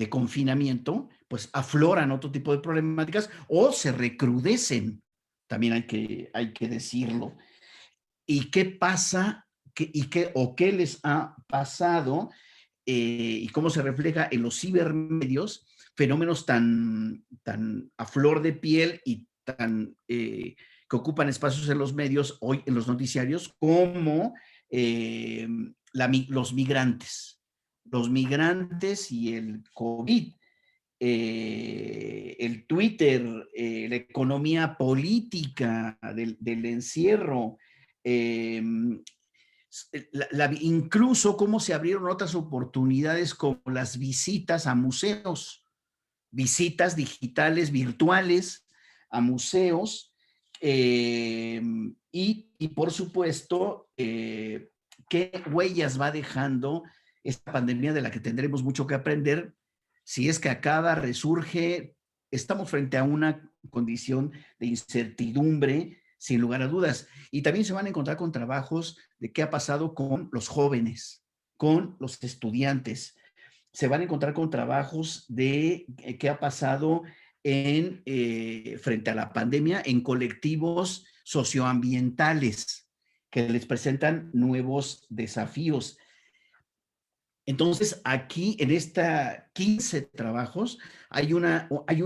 confinamiento, pues afloran otro tipo de problemáticas o se recrudecen, también hay que decirlo. ¿Y qué pasa? ¿Qué les ha pasado? Y cómo se refleja en los cibermedios fenómenos tan a flor de piel y que ocupan espacios en los medios, hoy en los noticiarios, como los migrantes y el COVID. el Twitter, la economía política del encierro, incluso cómo se abrieron otras oportunidades como las visitas a museos, visitas digitales, virtuales a museos, y por supuesto, qué huellas va dejando esta pandemia de la que tendremos mucho que aprender. Si es que acaba, resurge, estamos frente a una condición de incertidumbre, sin lugar a dudas. Y también se van a encontrar con trabajos de qué ha pasado con los jóvenes, con los estudiantes. Se van a encontrar con trabajos de qué ha pasado frente a la pandemia en colectivos socioambientales que les presentan nuevos desafíos. Entonces, aquí en esta 15 trabajos hay un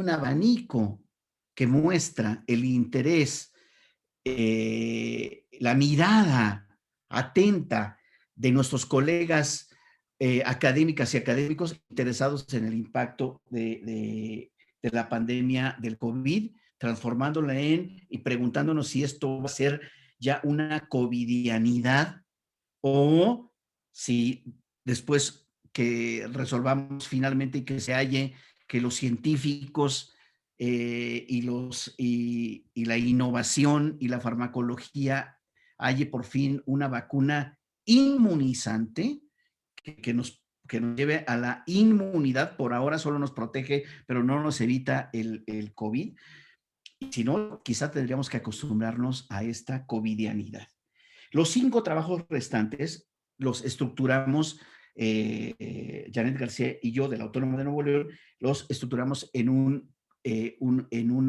abanico que muestra el interés, la mirada atenta de nuestros colegas académicas y académicos interesados en el impacto de la pandemia del COVID, transformándola y preguntándonos si esto va a ser ya una covidianidad o si después que resolvamos finalmente y que se halle que los científicos y la innovación y la farmacología halle por fin una vacuna inmunizante que nos lleve a la inmunidad. Por ahora solo nos protege, pero no nos evita el COVID. Y si no, quizá tendríamos que acostumbrarnos a esta covidianidad. Los 5 trabajos restantes los estructuramos, Janet García y yo, de la Autónoma de Nuevo León, los estructuramos en un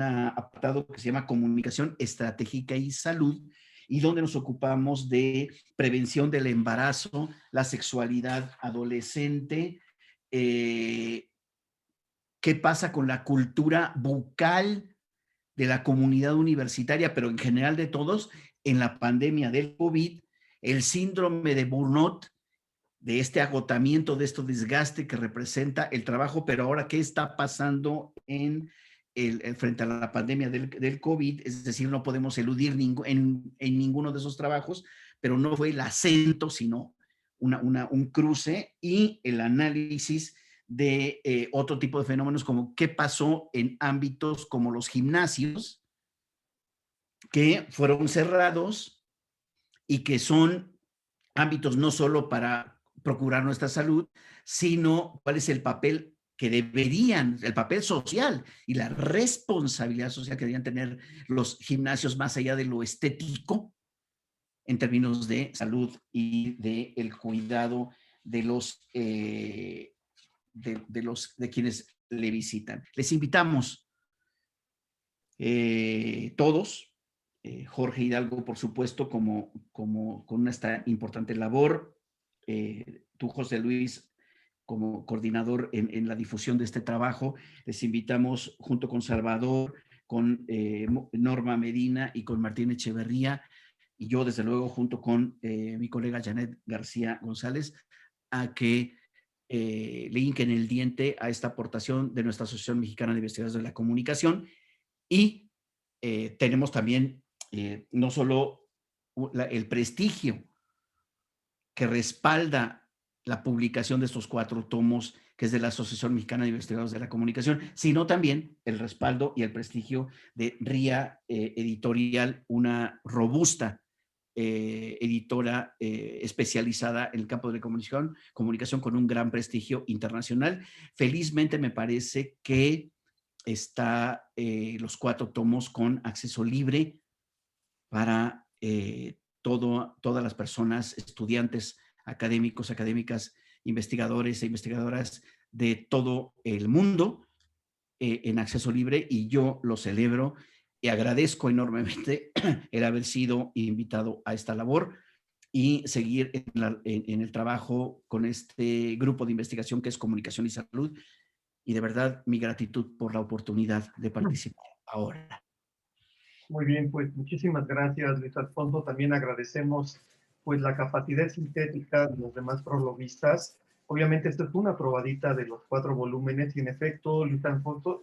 apartado que se llama Comunicación Estratégica y Salud, y donde nos ocupamos de prevención del embarazo, la sexualidad adolescente, qué pasa con la cultura bucal de la comunidad universitaria, pero en general de todos, en la pandemia del COVID, el síndrome de burnout, de este agotamiento, de este desgaste que representa el trabajo, pero ahora, ¿qué está pasando frente a la pandemia del COVID? Es decir, no podemos eludir en ninguno de esos trabajos, pero no fue el acento, sino un cruce y el análisis de otro tipo de fenómenos, como qué pasó en ámbitos como los gimnasios, que fueron cerrados y que son ámbitos no solo para procurar nuestra salud, sino cuál es el papel que el papel social y la responsabilidad social que deberían tener los gimnasios más allá de lo estético en términos de salud y de el cuidado de de quienes le visitan. Les invitamos todos, Jorge Hidalgo, por supuesto, con esta importante labor, tú, José Luis, como coordinador en la difusión de este trabajo. Les invitamos junto con Salvador, con Norma Medina y con Martín Echeverría, y yo, desde luego, junto con mi colega Janet García González, a que le hinquen el diente a esta aportación de nuestra Asociación Mexicana de Investigadores de la Comunicación. Y tenemos también no solo el prestigio que respalda la publicación de estos 4 tomos, que es de la Asociación Mexicana de Investigadores de la Comunicación, sino también el respaldo y el prestigio de RIA Editorial, una robusta editora especializada en el campo de la comunicación con un gran prestigio internacional. Felizmente me parece que está los 4 tomos con acceso libre para todas las personas, estudiantes, académicos, académicas, investigadores e investigadoras de todo el mundo en acceso libre, y yo lo celebro y agradezco enormemente el haber sido invitado a esta labor y seguir en el trabajo con este grupo de investigación que es Comunicación y Salud. Y de verdad, mi gratitud por la oportunidad de participar ahora. Muy bien, pues muchísimas gracias, Luis Alfonso. También agradecemos pues la capacidad sintética de los demás prologuistas Obviamente esto es una probadita de los 4 volúmenes y en efecto, Luis Alfonso,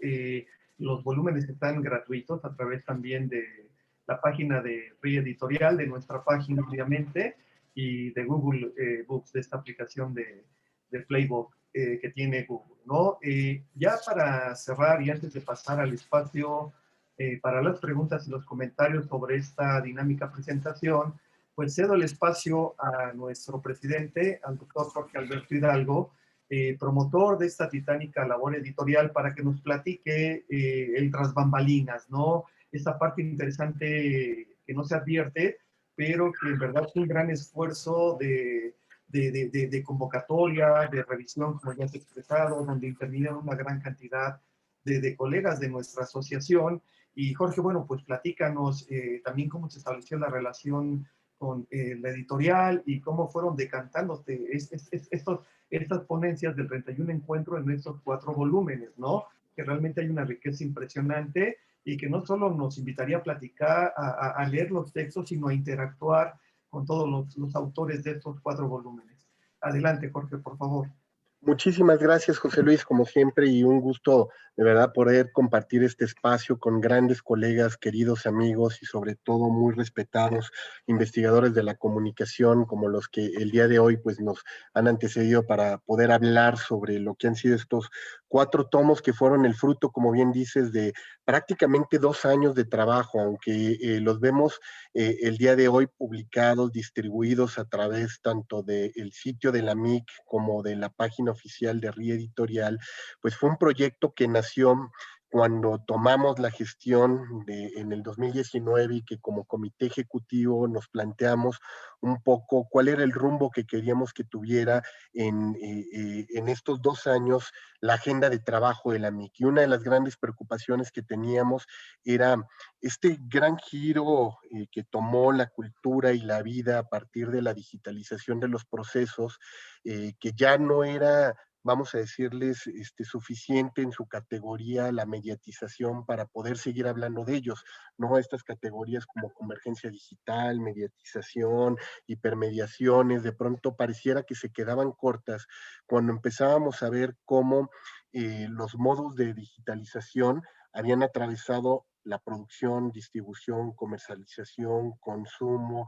los volúmenes están gratuitos a través también de la página de RIE Editorial, de nuestra página obviamente, y de Google Books, de esta aplicación de Playbook que tiene Google, ¿no? Ya para cerrar y antes de pasar al espacio para las preguntas y los comentarios sobre esta dinámica presentación, pues cedo el espacio a nuestro presidente, al doctor Jorge Alberto Hidalgo, promotor de esta titánica labor editorial, para que nos platique el tras bambalinas, ¿no? Esta parte interesante que no se advierte, pero que en verdad es un gran esfuerzo de convocatoria, de revisión, como ya se ha expresado, donde intervienen una gran cantidad de colegas de nuestra asociación. Y Jorge, bueno, pues platícanos también cómo se estableció la relación con la editorial y cómo fueron decantándose estas ponencias del 31 encuentro en estos 4 volúmenes, ¿no? Que realmente hay una riqueza impresionante y que no solo nos invitaría a platicar, a leer los textos, sino a interactuar con todos los autores de estos 4 volúmenes. Adelante, Jorge, por favor. Muchísimas gracias, José Luis, como siempre, y un gusto de verdad poder compartir este espacio con grandes colegas, queridos amigos y sobre todo muy respetados investigadores de la comunicación, como los que el día de hoy pues nos han antecedido para poder hablar sobre lo que han sido estos 4 tomos que fueron el fruto, como bien dices, de prácticamente 2 años de trabajo, aunque los vemos el día de hoy publicados, distribuidos a través tanto del sitio de la MIC como de la página oficial de RIE Editorial, pues fue un proyecto que nació cuando tomamos la gestión en el 2019 y que como comité ejecutivo nos planteamos un poco cuál era el rumbo que queríamos que tuviera en estos 2 años la agenda de trabajo de la MIC. Y una de las grandes preocupaciones que teníamos era este gran giro que tomó la cultura y la vida a partir de la digitalización de los procesos, que ya no era, vamos a decirles, suficiente en su categoría la mediatización para poder seguir hablando de ellos, ¿no? Estas categorías como convergencia digital, mediatización, hipermediaciones, de pronto pareciera que se quedaban cortas cuando empezábamos a ver cómo los modos de digitalización habían atravesado la producción, distribución, comercialización, consumo,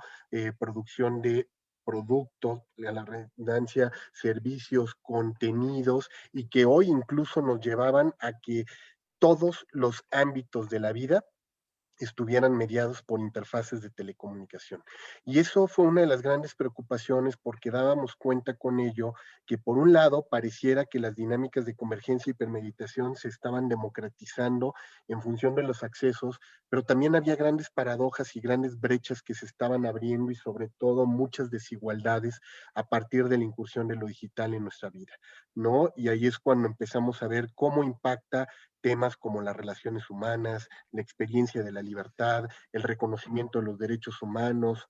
producción de productos, a la redundancia, servicios, contenidos, y que hoy incluso nos llevaban a que todos los ámbitos de la vida estuvieran mediados por interfaces de telecomunicación. Y eso fue una de las grandes preocupaciones porque dábamos cuenta con ello que por un lado pareciera que las dinámicas de convergencia y hipermediación se estaban democratizando en función de los accesos, pero también había grandes paradojas y grandes brechas que se estaban abriendo y sobre todo muchas desigualdades a partir de la incursión de lo digital en nuestra vida, ¿no? Y ahí es cuando empezamos a ver cómo impacta temas como las relaciones humanas, la experiencia de la libertad, el reconocimiento de los derechos humanos,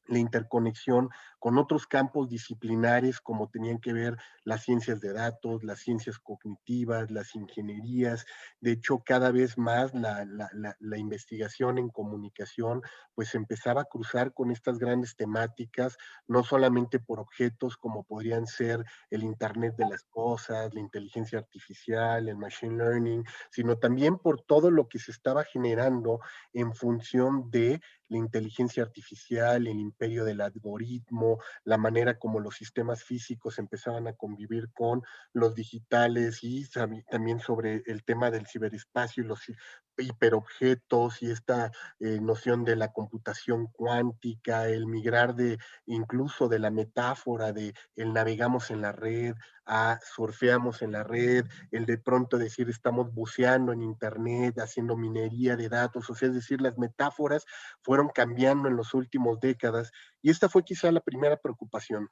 la interconexión con otros campos disciplinares como tenían que ver las ciencias de datos, las ciencias cognitivas, las ingenierías. De hecho, cada vez más la investigación en comunicación pues empezaba a cruzar con estas grandes temáticas, no solamente por objetos como podrían ser el Internet de las cosas, la inteligencia artificial, el machine learning, sino también por todo lo que se estaba generando en función de la inteligencia artificial, el imperio del algoritmo, la manera como los sistemas físicos empezaban a convivir con los digitales y también sobre el tema del ciberespacio y los hiperobjetos y esta noción de la computación cuántica, el migrar de incluso de la metáfora de el navegamos en la red a surfeamos en la red, el de pronto decir estamos buceando en internet, haciendo minería de datos, o sea, es decir, las metáforas fueron cambiando en las últimas décadas y esta fue quizá la primera preocupación.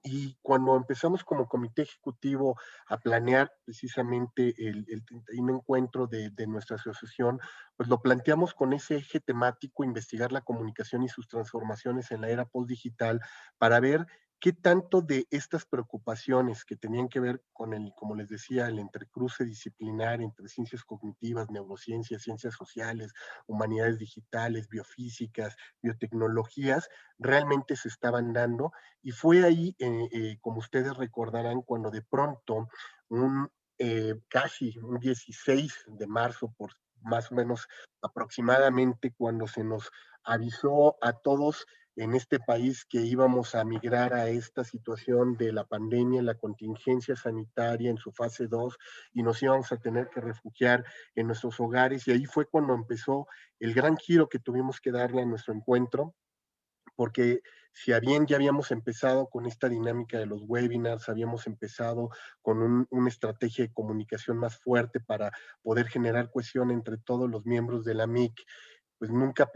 Y cuando empezamos como comité ejecutivo a planear precisamente el 31 encuentro de nuestra asociación, pues lo planteamos con ese eje temático, investigar la comunicación y sus transformaciones en la era postdigital, para ver qué tanto de estas preocupaciones que tenían que ver con el, como les decía, el entrecruce disciplinar entre ciencias cognitivas, neurociencias, ciencias sociales, humanidades digitales, biofísicas, biotecnologías, realmente se estaban dando. Y fue ahí, como ustedes recordarán, cuando de pronto casi un 16 de marzo, por más o menos aproximadamente, cuando se nos avisó a todos en este país que íbamos a migrar a esta situación de la pandemia, la contingencia sanitaria en su fase 2 y nos íbamos a tener que refugiar en nuestros hogares. Y ahí fue cuando empezó el gran giro que tuvimos que darle a nuestro encuentro, porque si bien ya habíamos empezado con esta dinámica de los webinars, habíamos empezado con una estrategia de comunicación más fuerte para poder generar cohesión entre todos los miembros de la MIC, pues nunca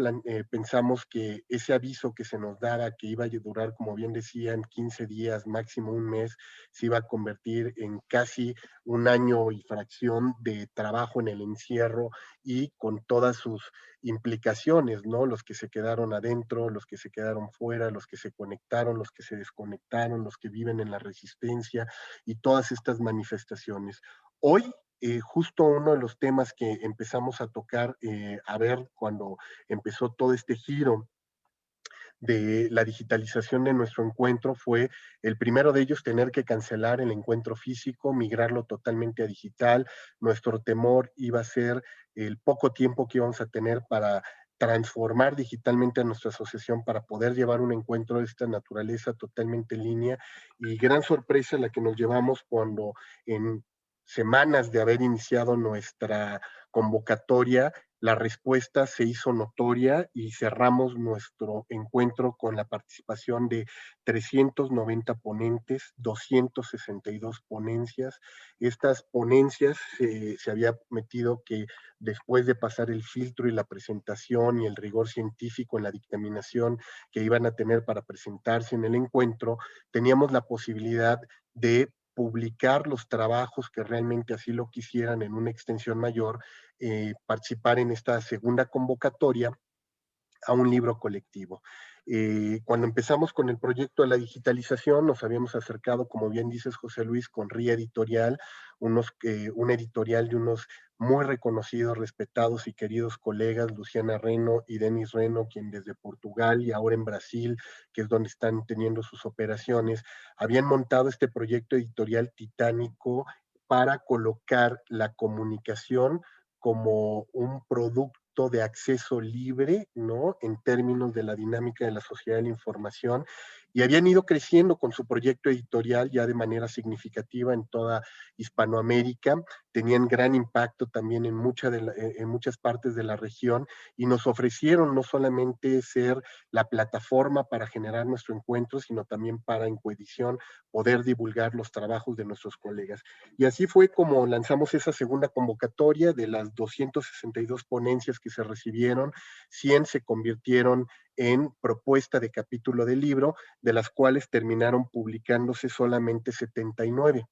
pensamos que ese aviso que se nos daba, que iba a durar, como bien decían, 15 días, máximo un mes, se iba a convertir en casi un año y fracción de trabajo en el encierro y con todas sus implicaciones, ¿no? Los que se quedaron adentro, los que se quedaron fuera, los que se conectaron, los que se desconectaron, los que viven en la resistencia y todas estas manifestaciones. Hoy justo uno de los temas que empezamos a tocar, a ver cuando empezó todo este giro de la digitalización de nuestro encuentro fue el primero de ellos tener que cancelar el encuentro físico, migrarlo totalmente a digital. Nuestro temor iba a ser el poco tiempo que íbamos a tener para transformar digitalmente a nuestra asociación para poder llevar un encuentro de esta naturaleza totalmente en línea, y gran sorpresa la que nos llevamos cuando en semanas de haber iniciado nuestra convocatoria, la respuesta se hizo notoria y cerramos nuestro encuentro con la participación de 390 ponentes, 262 ponencias. Estas ponencias se había metido que después de pasar el filtro y la presentación y el rigor científico en la dictaminación que iban a tener para presentarse en el encuentro, teníamos la posibilidad de publicar los trabajos que realmente así lo quisieran en una extensión mayor, participar en esta segunda convocatoria a un libro colectivo. Cuando empezamos con el proyecto de la digitalización, nos habíamos acercado, como bien dices, José Luis, con RIA Editorial, una editorial de unos muy reconocidos, respetados y queridos colegas, Luciana Reno y Denis Reno, quien desde Portugal y ahora en Brasil, que es donde están teniendo sus operaciones, habían montado este proyecto editorial titánico para colocar la comunicación como un producto de acceso libre, ¿no? En términos de la dinámica de la sociedad de la información, y habían ido creciendo con su proyecto editorial ya de manera significativa en toda Hispanoamérica, tenían gran impacto también en muchas partes de la región, y nos ofrecieron no solamente ser la plataforma para generar nuestro encuentro, sino también para en coedición poder divulgar los trabajos de nuestros colegas. Y así fue como lanzamos esa segunda convocatoria. De las 262 ponencias que se recibieron, 100 se convirtieron en propuesta de capítulo de libro, de las cuales terminaron publicándose solamente 79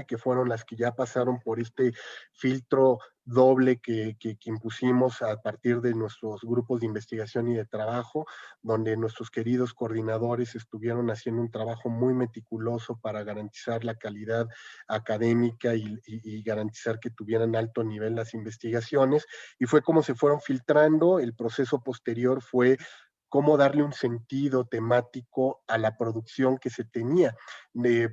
que fueron las que ya pasaron por este filtro doble que impusimos a partir de nuestros grupos de investigación y de trabajo, donde nuestros queridos coordinadores estuvieron haciendo un trabajo muy meticuloso para garantizar la calidad académica y garantizar que tuvieran alto nivel las investigaciones, y fue como se fueron filtrando. El proceso posterior fue cómo darle un sentido temático a la producción que se tenía,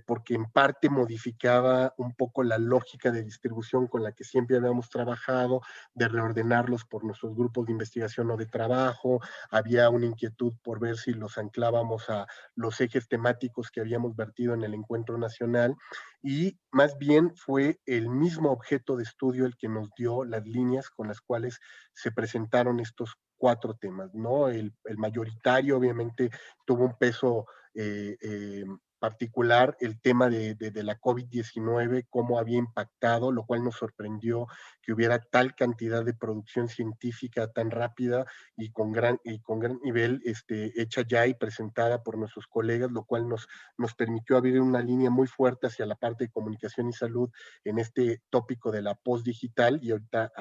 porque en parte modificaba un poco la lógica de distribución con la que siempre habíamos trabajado, de reordenarlos por nuestros grupos de investigación o de trabajo. Había una inquietud por ver si los anclábamos a los ejes temáticos que habíamos vertido en el encuentro nacional, y más bien fue el mismo objeto de estudio el que nos dio las líneas con las cuales se presentaron estos 4 temas, ¿no? El mayoritario obviamente tuvo un peso particular el tema de la COVID-19, cómo había impactado, lo cual nos sorprendió que hubiera tal cantidad de producción científica tan rápida y con gran nivel hecha ya y presentada por nuestros colegas, lo cual nos permitió abrir una línea muy fuerte hacia la parte de comunicación y salud en este tópico de la post-digital, y ahorita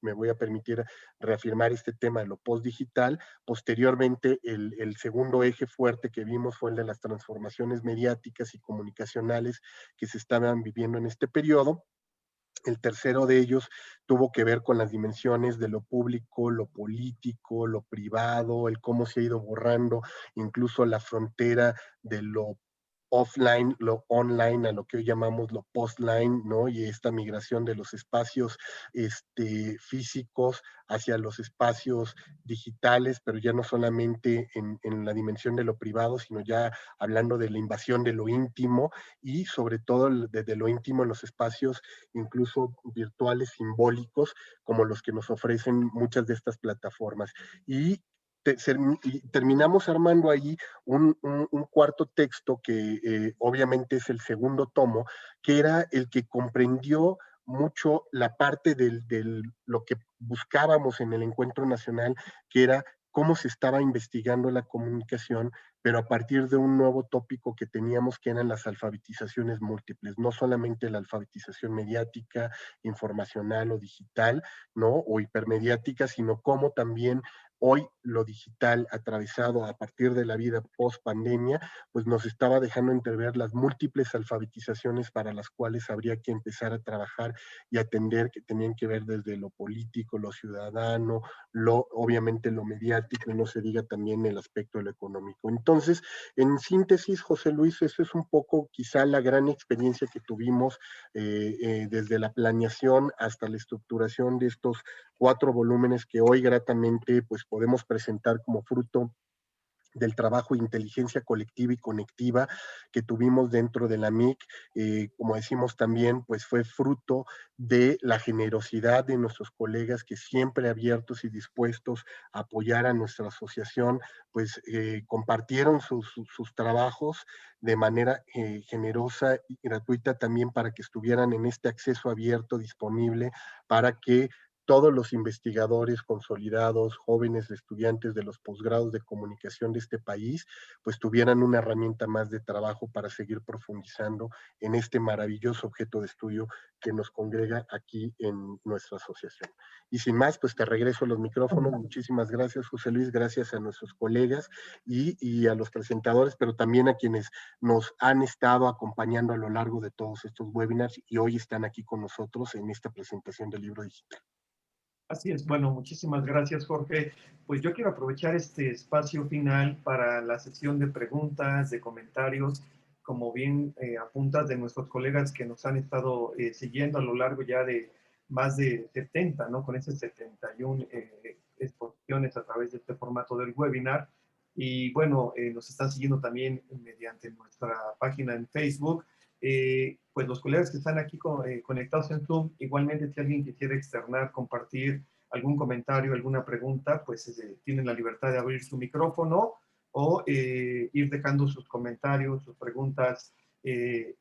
me voy a permitir reafirmar este tema de lo post-digital. Posteriormente, el segundo eje fuerte que vimos fue el de las transformaciones mediáticas y comunicacionales que se estaban viviendo en este periodo. El tercero de ellos tuvo que ver con las dimensiones de lo público, lo político, lo privado, el cómo se ha ido borrando incluso la frontera de lo offline, lo online, a lo que hoy llamamos lo postline, ¿no? Y esta migración de los espacios físicos hacia los espacios digitales, pero ya no solamente en la dimensión de lo privado, sino ya hablando de la invasión de lo íntimo y sobre todo desde lo íntimo en los espacios incluso virtuales simbólicos como los que nos ofrecen muchas de estas plataformas. Y terminamos armando ahí un cuarto texto que obviamente es el segundo tomo, que era el que comprendió mucho la parte de lo que buscábamos en el encuentro nacional, que era cómo se estaba investigando la comunicación, pero a partir de un nuevo tópico que teníamos, que eran las alfabetizaciones múltiples, no solamente la alfabetización mediática, informacional o digital, ¿no? O hipermediática, sino cómo también hoy lo digital atravesado a partir de la vida post pandemia, pues nos estaba dejando entrever las múltiples alfabetizaciones para las cuales habría que empezar a trabajar y atender, que tenían que ver desde lo político, lo ciudadano, obviamente lo mediático, y no se diga también el aspecto de lo económico. Entonces, en José Luis, eso es un poco quizá la gran experiencia que tuvimos desde la planeación hasta la estructuración de estos 4 volúmenes que hoy gratamente pues podemos presentar como fruto del trabajo de inteligencia colectiva y conectiva que tuvimos dentro de la MIC. Como decimos también, pues fue fruto de la generosidad de nuestros colegas que siempre abiertos y dispuestos a apoyar a nuestra asociación, pues compartieron sus trabajos de manera generosa y gratuita también para que estuvieran en este acceso abierto disponible para que todos los investigadores consolidados, jóvenes estudiantes de los posgrados de comunicación de este país, pues tuvieran una herramienta más de trabajo para seguir profundizando en este maravilloso objeto de estudio que nos congrega aquí en nuestra asociación. Y sin más, pues te regreso los micrófonos. Muchísimas gracias, José Luis, gracias a nuestros colegas y a los presentadores, pero también a quienes nos han estado acompañando a lo largo de todos estos webinars y hoy están aquí con nosotros en esta presentación del libro digital. Así es. Bueno, muchísimas gracias, Jorge. Pues yo quiero aprovechar este espacio final para la sesión de preguntas, de comentarios, como bien apuntas de nuestros colegas que nos han estado siguiendo a lo largo ya de más de 70, ¿no? Con esas 71 exposiciones a través de este formato del webinar. Y bueno, nos están siguiendo también mediante nuestra página en Facebook. Pues los colegas que están aquí conectados en Zoom, igualmente si alguien quisiera externar, compartir algún comentario, alguna pregunta, pues tienen la libertad de abrir su micrófono o ir dejando sus comentarios, sus preguntas en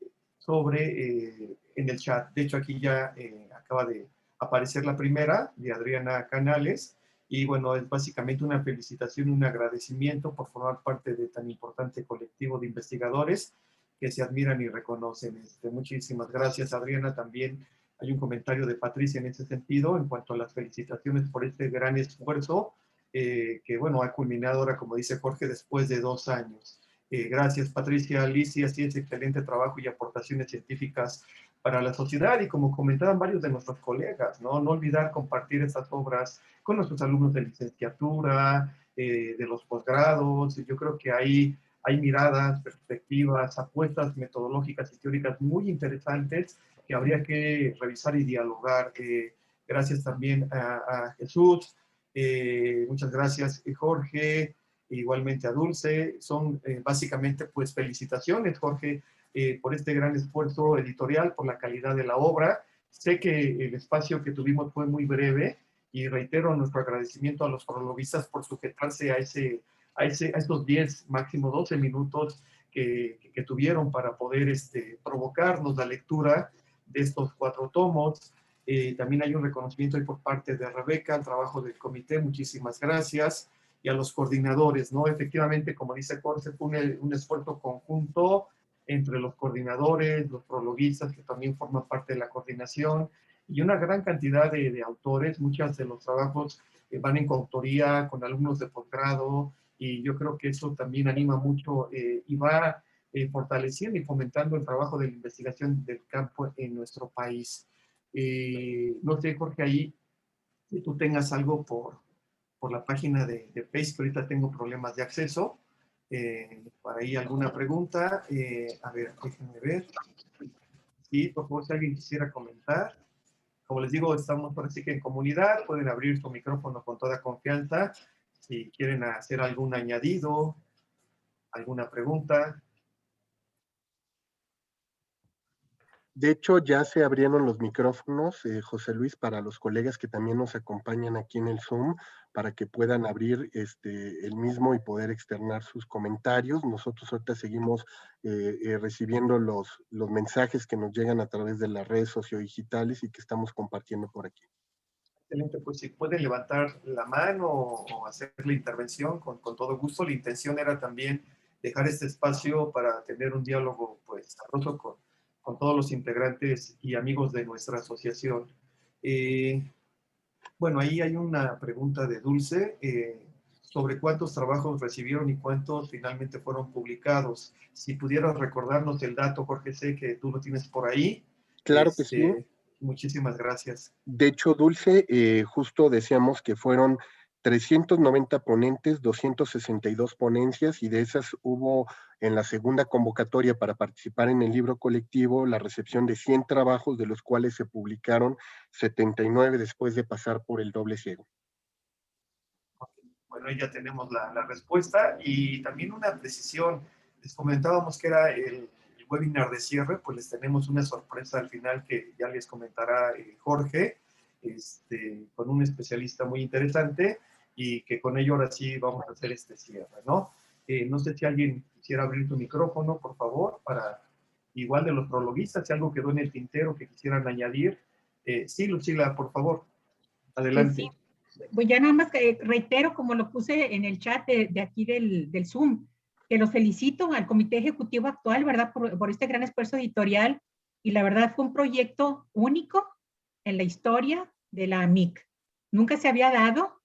el chat. De hecho, aquí ya acaba de aparecer la primera de Adriana Canales. Y bueno, es básicamente una felicitación y un agradecimiento por formar parte de tan importante colectivo de investigadores que se admiran y reconocen. Muchísimas gracias, Adriana. También hay un comentario de Patricia en ese sentido, en cuanto a las felicitaciones por este gran esfuerzo que, bueno, ha culminado ahora, como dice Jorge, después de 2 años. Gracias, Patricia. Alicia, sí, es excelente trabajo y aportaciones científicas para la sociedad, y como comentaban varios de nuestros colegas, no olvidar compartir estas obras con nuestros alumnos de licenciatura, de los posgrados. Yo creo que hay miradas, perspectivas, apuestas metodológicas y teóricas muy interesantes que habría que revisar y dialogar. Gracias también a Jesús, muchas gracias Jorge, igualmente a Dulce. Son básicamente pues felicitaciones, Jorge, por este gran esfuerzo editorial, por la calidad de la obra. Sé que el espacio que tuvimos fue muy breve y reitero nuestro agradecimiento a los prologuistas por sujetarse a estos 10, máximo 12 minutos que tuvieron para poder provocarnos la lectura de estos 4 tomos. También hay un reconocimiento ahí por parte de Rebeca al trabajo del comité, muchísimas gracias, y a los coordinadores, ¿no? Efectivamente, como dice Jorge, fue un esfuerzo conjunto entre los coordinadores, los prologuistas, que también forman parte de la coordinación, y una gran cantidad de autores. Muchos de los trabajos van en coautoría con alumnos de posgrado, y yo creo que eso también anima mucho y va fortaleciendo y fomentando el trabajo de la investigación del campo en nuestro país. No sé, Jorge, ahí, si tú tengas algo por la página de Facebook, ahorita tengo problemas de acceso. Para ahí alguna pregunta. A ver, déjenme ver. Sí, por favor, si alguien quisiera comentar. Como les digo, estamos por así que en comunidad, pueden abrir su micrófono con toda confianza. Si quieren hacer algún añadido, alguna pregunta. De hecho, ya se abrieron los micrófonos, José Luis, para los colegas que también nos acompañan aquí en el Zoom, para que puedan abrir el mismo y poder externar sus comentarios. Nosotros ahorita seguimos recibiendo los mensajes que nos llegan a través de las redes sociodigitales y que estamos compartiendo por aquí. Excelente, pues si pueden levantar la mano o hacer la intervención, con todo gusto. La intención era también dejar este espacio para tener un diálogo pues sabroso con todos los integrantes y amigos de nuestra asociación. Bueno, ahí hay una pregunta de Dulce sobre cuántos trabajos recibieron y cuántos finalmente fueron publicados. Si pudieras recordarnos el dato, Jorge, sé que tú lo tienes por ahí. Claro que sí. Muchísimas gracias. De hecho, Dulce, justo decíamos que fueron 390 ponentes, 262 ponencias, y de esas hubo en la segunda convocatoria para participar en el libro colectivo la recepción de 100 trabajos, de los cuales se publicaron 79 después de pasar por el doble ciego. Bueno, ahí ya tenemos la respuesta, y también una precisión. Les comentábamos que era el webinar de cierre, pues les tenemos una sorpresa al final que ya les comentará Jorge, con un especialista muy interesante, y que con ello ahora sí vamos a hacer este cierre, ¿no? No sé si alguien quisiera abrir tu micrófono, por favor, para igual de los prologuistas, si algo quedó en el tintero que quisieran añadir. Sí, Lucila, por favor, adelante. Pues ya nada más que reitero, como lo puse en el chat de aquí del Zoom, que los felicito al comité ejecutivo actual, ¿verdad? Por este gran esfuerzo editorial, y la verdad fue un proyecto único en la historia de la AMIC. Nunca se había dado,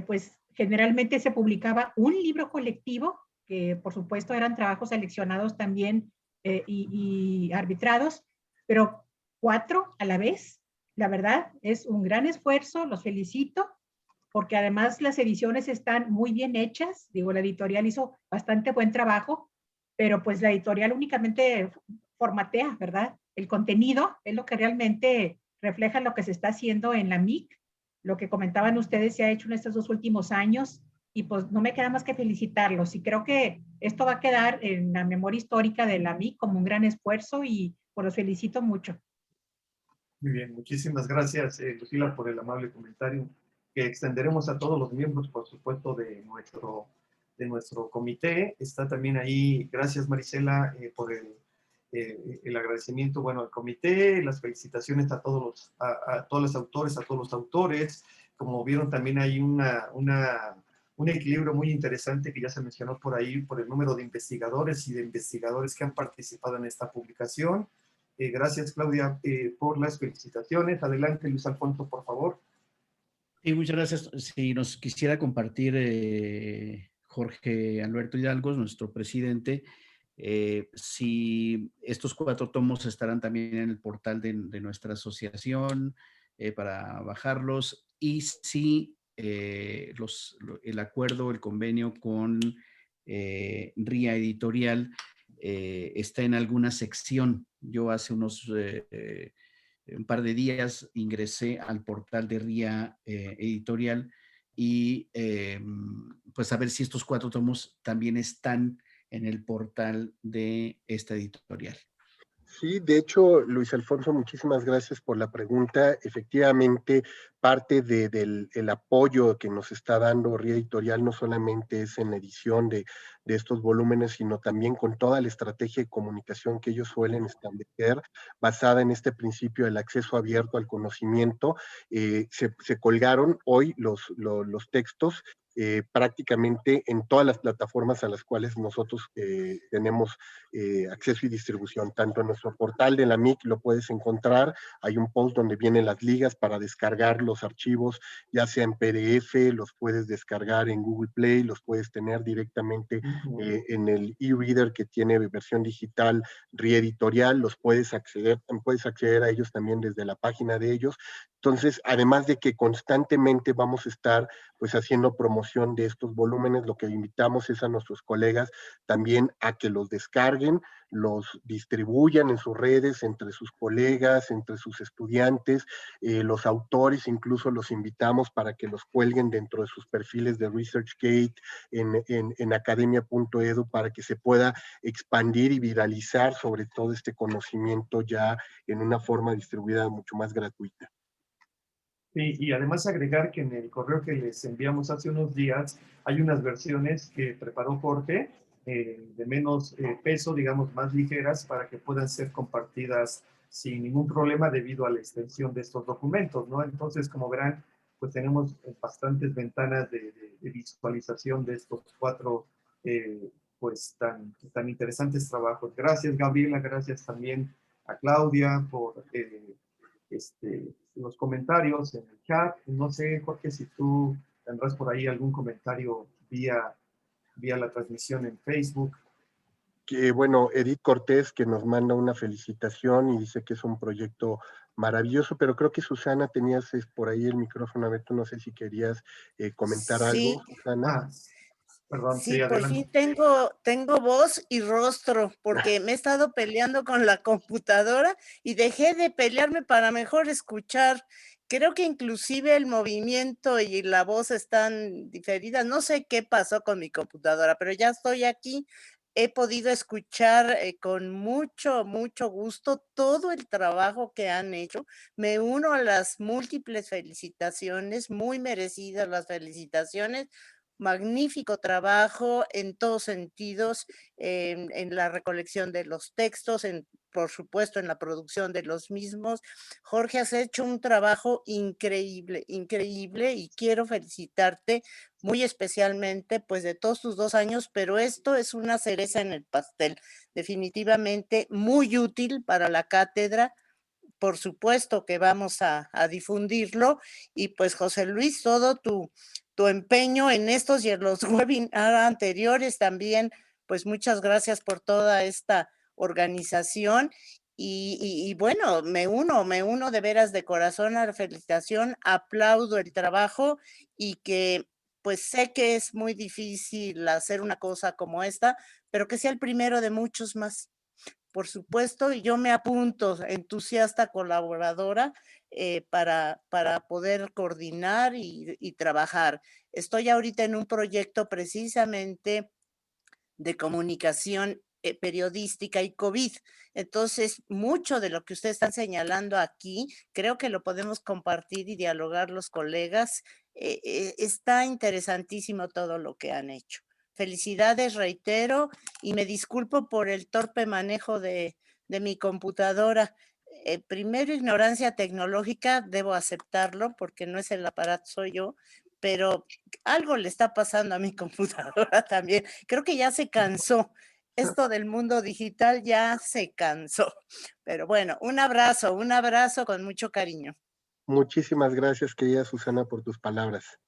pues generalmente se publicaba un libro colectivo, que por supuesto eran trabajos seleccionados también y arbitrados, pero 4 a la vez. La verdad es un gran esfuerzo, los felicito, porque además las ediciones están muy bien hechas. Digo, la editorial hizo bastante buen trabajo, pero pues la editorial únicamente formatea, ¿verdad? El contenido es lo que realmente refleja lo que se está haciendo en la MIC. Lo que comentaban ustedes se ha hecho en estos 2 últimos años, y pues no me queda más que felicitarlos. Y creo que esto va a quedar en la memoria histórica de la MIC como un gran esfuerzo, y pues los felicito mucho. Muy bien, muchísimas gracias, Lucila, por el amable comentario que extenderemos a todos los miembros, por supuesto, de nuestro comité. Está también ahí, gracias Marisela, por el agradecimiento, bueno, al comité, las felicitaciones a todos los autores, a todos los autores. Como vieron, también hay un equilibrio muy interesante que ya se mencionó por ahí, por el número de investigadores y de investigadores que han participado en esta publicación. Gracias, Claudia, por las felicitaciones. Adelante, Luis Alfonso, por favor. Sí, muchas gracias. Si nos quisiera compartir Jorge Alberto Hidalgo, nuestro presidente, si estos 4 tomos estarán también en el portal de nuestra asociación para bajarlos, y si el acuerdo, el convenio con RIA Editorial está en alguna sección. Yo hace un par de días ingresé al portal de RIA Editorial y pues a ver si estos 4 tomos también están en el portal de esta editorial. Sí, de hecho, Luis Alfonso, muchísimas gracias por la pregunta. Efectivamente, parte del el apoyo que nos está dando RIA Editorial no solamente es en la edición de estos volúmenes, sino también con toda la estrategia de comunicación que ellos suelen establecer, basada en este principio del acceso abierto al conocimiento. Se colgaron hoy los textos prácticamente en todas las plataformas a las cuales nosotros tenemos acceso y distribución. Tanto en nuestro portal de la MIC lo puedes encontrar, hay un post donde vienen las ligas para descargar los archivos, ya sea en PDF, los puedes descargar en Google Play, los puedes tener directamente en el e-reader que tiene versión digital RIA Editorial, los puedes acceder a ellos también desde la página de ellos. Entonces, además de que constantemente vamos a estar pues haciendo promoción de estos volúmenes, lo que invitamos es a nuestros colegas también a que los descarguen, los distribuyan en sus redes, entre sus colegas, entre sus estudiantes, los autores incluso los invitamos para que los cuelguen dentro de sus perfiles de ResearchGate en academia.edu para que se pueda expandir y viralizar sobre todo este conocimiento ya en una forma distribuida mucho más gratuita. Y además agregar que en el correo que les enviamos hace unos días hay unas versiones que preparó Jorge de menos peso, digamos, más ligeras para que puedan ser compartidas sin ningún problema debido a la extensión de estos documentos, ¿no? Entonces, como verán, pues tenemos bastantes ventanas de visualización de estos 4 pues tan interesantes trabajos. Gracias, Gabriela, gracias también a Claudia por los comentarios en el chat. No sé, Jorge, si tú tendrás por ahí algún comentario vía la transmisión en Facebook. Que bueno, Edith Cortés, que nos manda una felicitación y dice que es un proyecto maravilloso, pero creo que Susana tenías por ahí el micrófono abierto, no sé si querías comentar algo, Susana. Perdón, Sí, por adelante. fin tengo voz y rostro, porque me he estado peleando con la computadora y dejé de pelearme para mejor escuchar. Creo que inclusive el movimiento y la voz están diferidas. No sé qué pasó con mi computadora, pero ya estoy aquí. He podido escuchar con mucho gusto todo el trabajo que han hecho. Me uno a las múltiples felicitaciones, muy merecidas las felicitaciones. Magnífico trabajo en todos sentidos, en la recolección de los textos, por supuesto, en la producción de los mismos. Jorge, has hecho un trabajo increíble, increíble, y quiero felicitarte muy especialmente, pues, de todos tus 2 años, pero esto es una cereza en el pastel, definitivamente muy útil para la cátedra. Por supuesto que vamos a difundirlo, y pues, José Luis, todo tu empeño en estos y en los webinars anteriores también, pues muchas gracias por toda esta organización. Y bueno, me uno de veras de corazón a la felicitación, aplaudo el trabajo, y que pues sé que es muy difícil hacer una cosa como esta, pero que sea el primero de muchos más. Por supuesto, y yo me apunto, entusiasta colaboradora, para poder coordinar y trabajar. Estoy ahorita en un proyecto precisamente de comunicación periodística y COVID. Entonces, mucho de lo que ustedes están señalando aquí, creo que lo podemos compartir y dialogar los colegas. Está interesantísimo todo lo que han hecho. Felicidades, reitero, y me disculpo por el torpe manejo de mi computadora. Primero, ignorancia tecnológica, debo aceptarlo, porque no es el aparato, soy yo, pero algo le está pasando a mi computadora también. Creo que ya se cansó. Esto del mundo digital ya se cansó. Pero bueno, un abrazo con mucho cariño. Muchísimas gracias, querida Susana, por tus palabras.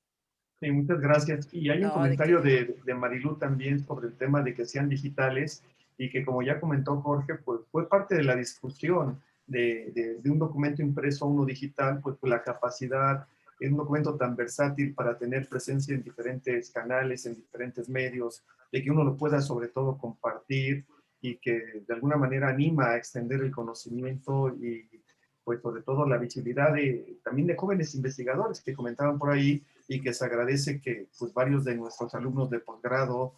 Sí, muchas gracias. Y hay un comentario de Marilu también sobre el tema de que sean digitales y que, como ya comentó Jorge, pues fue parte de la discusión de un documento impreso a uno digital, pues la capacidad, es un documento tan versátil para tener presencia en diferentes canales, en diferentes medios, de que uno lo pueda sobre todo compartir y que de alguna manera anima a extender el conocimiento y pues sobre todo la visibilidad también de jóvenes investigadores que comentaban por ahí, y que se agradece que pues varios de nuestros alumnos de posgrado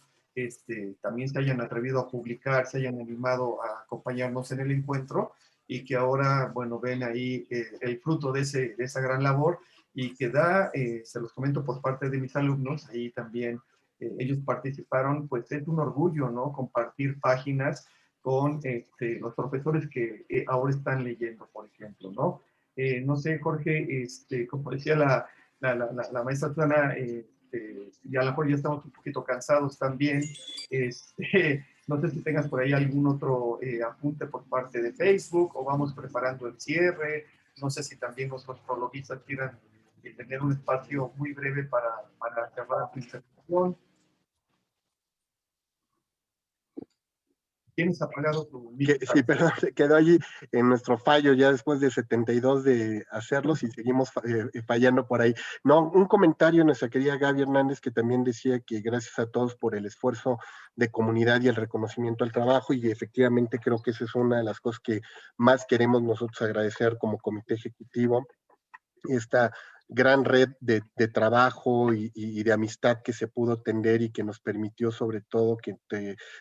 también se hayan atrevido a publicar, se hayan animado a acompañarnos en el encuentro y que ahora, bueno, ven ahí el fruto de esa gran labor y que da, se los comento por parte de mis alumnos, ahí también ellos participaron, pues es un orgullo, ¿no? Compartir páginas con los profesores que ahora están leyendo, por ejemplo, ¿no? No sé, Jorge, como decía la maestra Tuana, y a lo mejor ya estamos un poquito cansados también, no sé si tengas por ahí algún otro apunte por parte de Facebook o vamos preparando el cierre, no sé si también nuestros prologuistas quieran tener un espacio muy breve para cerrar tu intervención. ¿Tienes apagado tu micrófono? Sí, perdón, se quedó allí en nuestro fallo ya después de 72 de hacerlos y seguimos fallando por ahí. No, un comentario de nuestra querida Gaby Hernández que también decía que gracias a todos por el esfuerzo de comunidad y el reconocimiento al trabajo y efectivamente creo que esa es una de las cosas que más queremos nosotros agradecer como comité ejecutivo. Esta gran red de trabajo y de amistad que se pudo tender y que nos permitió sobre todo que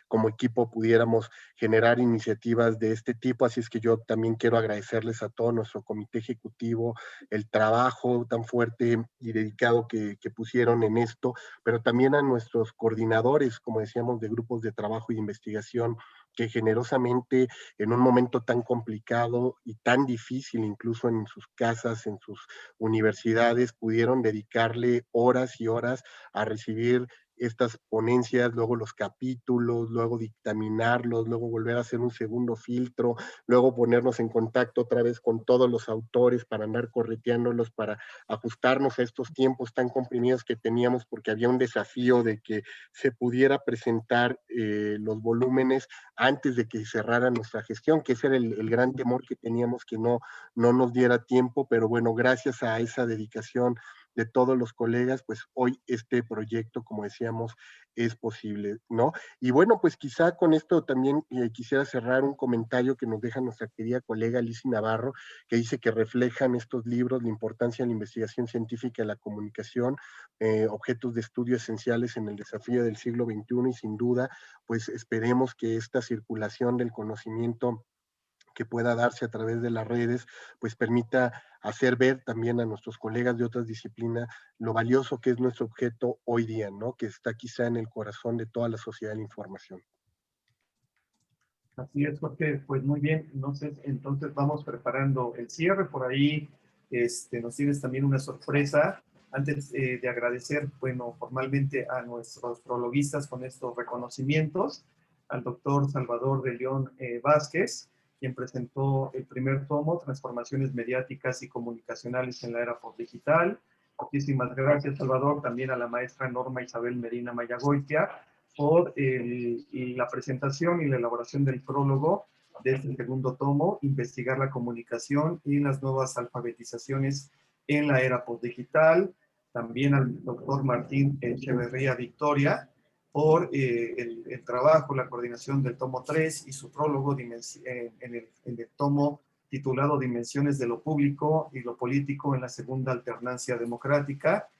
como equipo pudiéramos generar iniciativas de este tipo, así es que yo también quiero agradecerles a todo nuestro comité ejecutivo el trabajo tan fuerte y dedicado que pusieron en esto, pero también a nuestros coordinadores, como decíamos, de grupos de trabajo y de investigación, que generosamente en un momento tan complicado y tan difícil, incluso en sus casas, en sus universidades, pudieron dedicarle horas y horas a recibir estas ponencias, luego los capítulos, luego dictaminarlos, luego volver a hacer un segundo filtro, luego ponernos en contacto otra vez con todos los autores para andar correteándolos, para ajustarnos a estos tiempos tan comprimidos que teníamos, porque había un desafío de que se pudiera presentar los volúmenes antes de que cerrara nuestra gestión, que ese era el gran temor que teníamos, que no nos diera tiempo, pero bueno, gracias a esa dedicación de todos los colegas, pues hoy este proyecto, como decíamos, es posible, ¿no? Y bueno, pues quizá con esto también quisiera cerrar un comentario que nos deja nuestra querida colega Lizzy Navarro, que dice que reflejan estos libros la importancia de la investigación científica y la comunicación, objetos de estudio esenciales en el desafío del siglo XXI y sin duda, pues esperemos que esta circulación del conocimiento que pueda darse a través de las redes, pues permita hacer ver también a nuestros colegas de otras disciplinas lo valioso que es nuestro objeto hoy día, ¿no? Que está quizá en el corazón de toda la sociedad de la información. Así es, Jorge, pues muy bien, entonces vamos preparando el cierre, por ahí nos tienes también una sorpresa. Antes de agradecer, bueno, formalmente a nuestros prologuistas con estos reconocimientos, al doctor Salvador de León Vázquez, quien presentó el primer tomo, Transformaciones Mediáticas y Comunicacionales en la Era Postdigital. Muchísimas gracias, Salvador, también a la maestra Norma Isabel Medina Mayagoitia, por la presentación y la elaboración del prólogo de este segundo tomo, Investigar la comunicación y las nuevas alfabetizaciones en la era postdigital. También al doctor Martín Echeverría Victoria por el trabajo, la coordinación del tomo 3 y su prólogo en el tomo titulado Dimensiones de lo Público y lo Político en la Segunda Alternancia Democrática.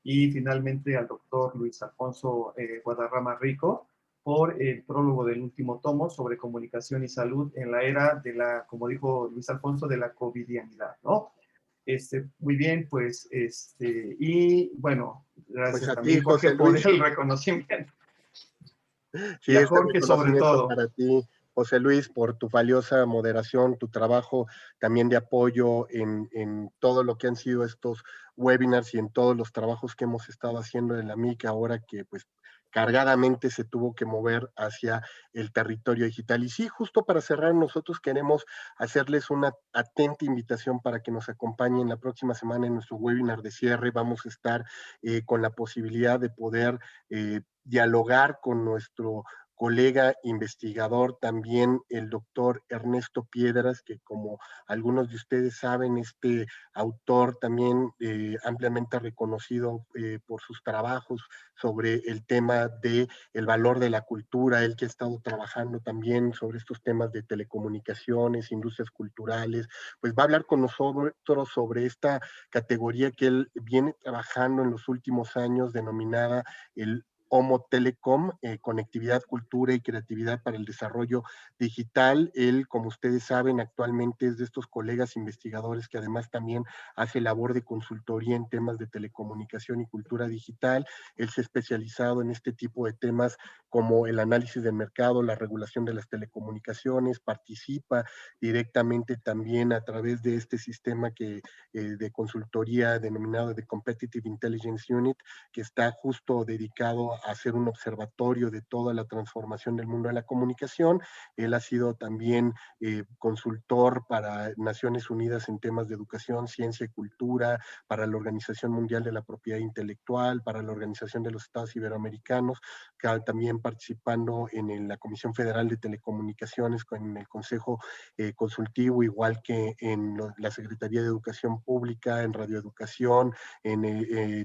Y finalmente al doctor Luis Alfonso Guadarrama Rico por el prólogo del último tomo sobre comunicación y salud en la era de la, como dijo Luis Alfonso, de la covidianidad, ¿no? Muy bien, pues, y bueno, gracias pues también, ti, Jorge, José por Luis. el reconocimiento. Sí, Y a este Jorge sobre reconocimiento todo. para ti, José Luis, por tu valiosa moderación, tu trabajo también de apoyo en todo lo que han sido estos webinars y en todos los trabajos que hemos estado haciendo en la MIC, ahora que pues cargadamente se tuvo que mover hacia el territorio digital. Y sí, justo para cerrar, nosotros queremos hacerles una atenta invitación para que nos acompañen la próxima semana en nuestro webinar de cierre. Vamos a estar con la posibilidad de poder dialogar con nuestro colega investigador, también el doctor Ernesto Piedras, que como algunos de ustedes saben, este autor también ampliamente reconocido por sus trabajos sobre el tema de el valor de la cultura, él que ha estado trabajando también sobre estos temas de telecomunicaciones, industrias culturales, pues va a hablar con nosotros sobre esta categoría que él viene trabajando en los últimos años, denominada el Homo Telecom, Conectividad, Cultura y Creatividad para el Desarrollo Digital. Él, como ustedes saben, actualmente es de estos colegas investigadores que además también hace labor de consultoría en temas de telecomunicación y cultura digital. Él se ha especializado en este tipo de temas como el análisis del mercado, la regulación de las telecomunicaciones, participa directamente también a través de este sistema de consultoría denominado The Competitive Intelligence Unit, que está justo dedicado a hacer un observatorio de toda la transformación del mundo de la comunicación. Él ha sido también consultor para Naciones Unidas en temas de educación, ciencia y cultura, para la Organización Mundial de la Propiedad Intelectual, para la Organización de los Estados Iberoamericanos, también participando en la Comisión Federal de Telecomunicaciones, en el Consejo Consultivo, igual que en la Secretaría de Educación Pública, en Radioeducación,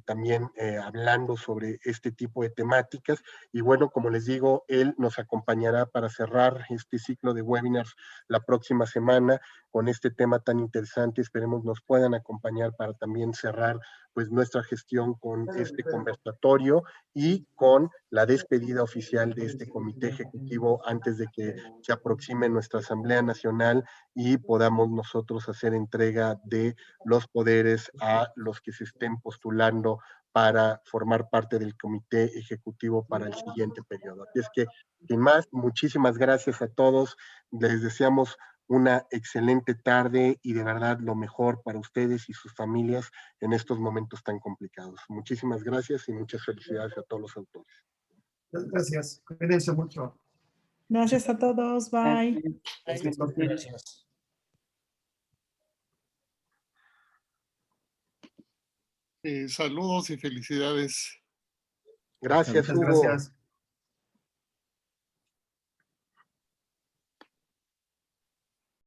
también hablando sobre este tipo de temáticas. Y bueno, como les digo, él nos acompañará para cerrar este ciclo de webinars la próxima semana con este tema tan interesante. Esperemos nos puedan acompañar para también cerrar pues nuestra gestión con este conversatorio y con la despedida oficial de este comité ejecutivo antes de que se aproxime nuestra Asamblea Nacional y podamos nosotros hacer entrega de los poderes a los que se estén postulando para formar parte del comité ejecutivo para el siguiente periodo. Así es que, sin más, muchísimas gracias a todos. Les deseamos una excelente tarde y de verdad lo mejor para ustedes y sus familias en estos momentos tan complicados. Muchísimas gracias y muchas felicidades a todos los autores. Gracias. Cuídense mucho. Gracias a todos. Bye. Gracias. Saludos y felicidades. Gracias, Hugo. Gracias.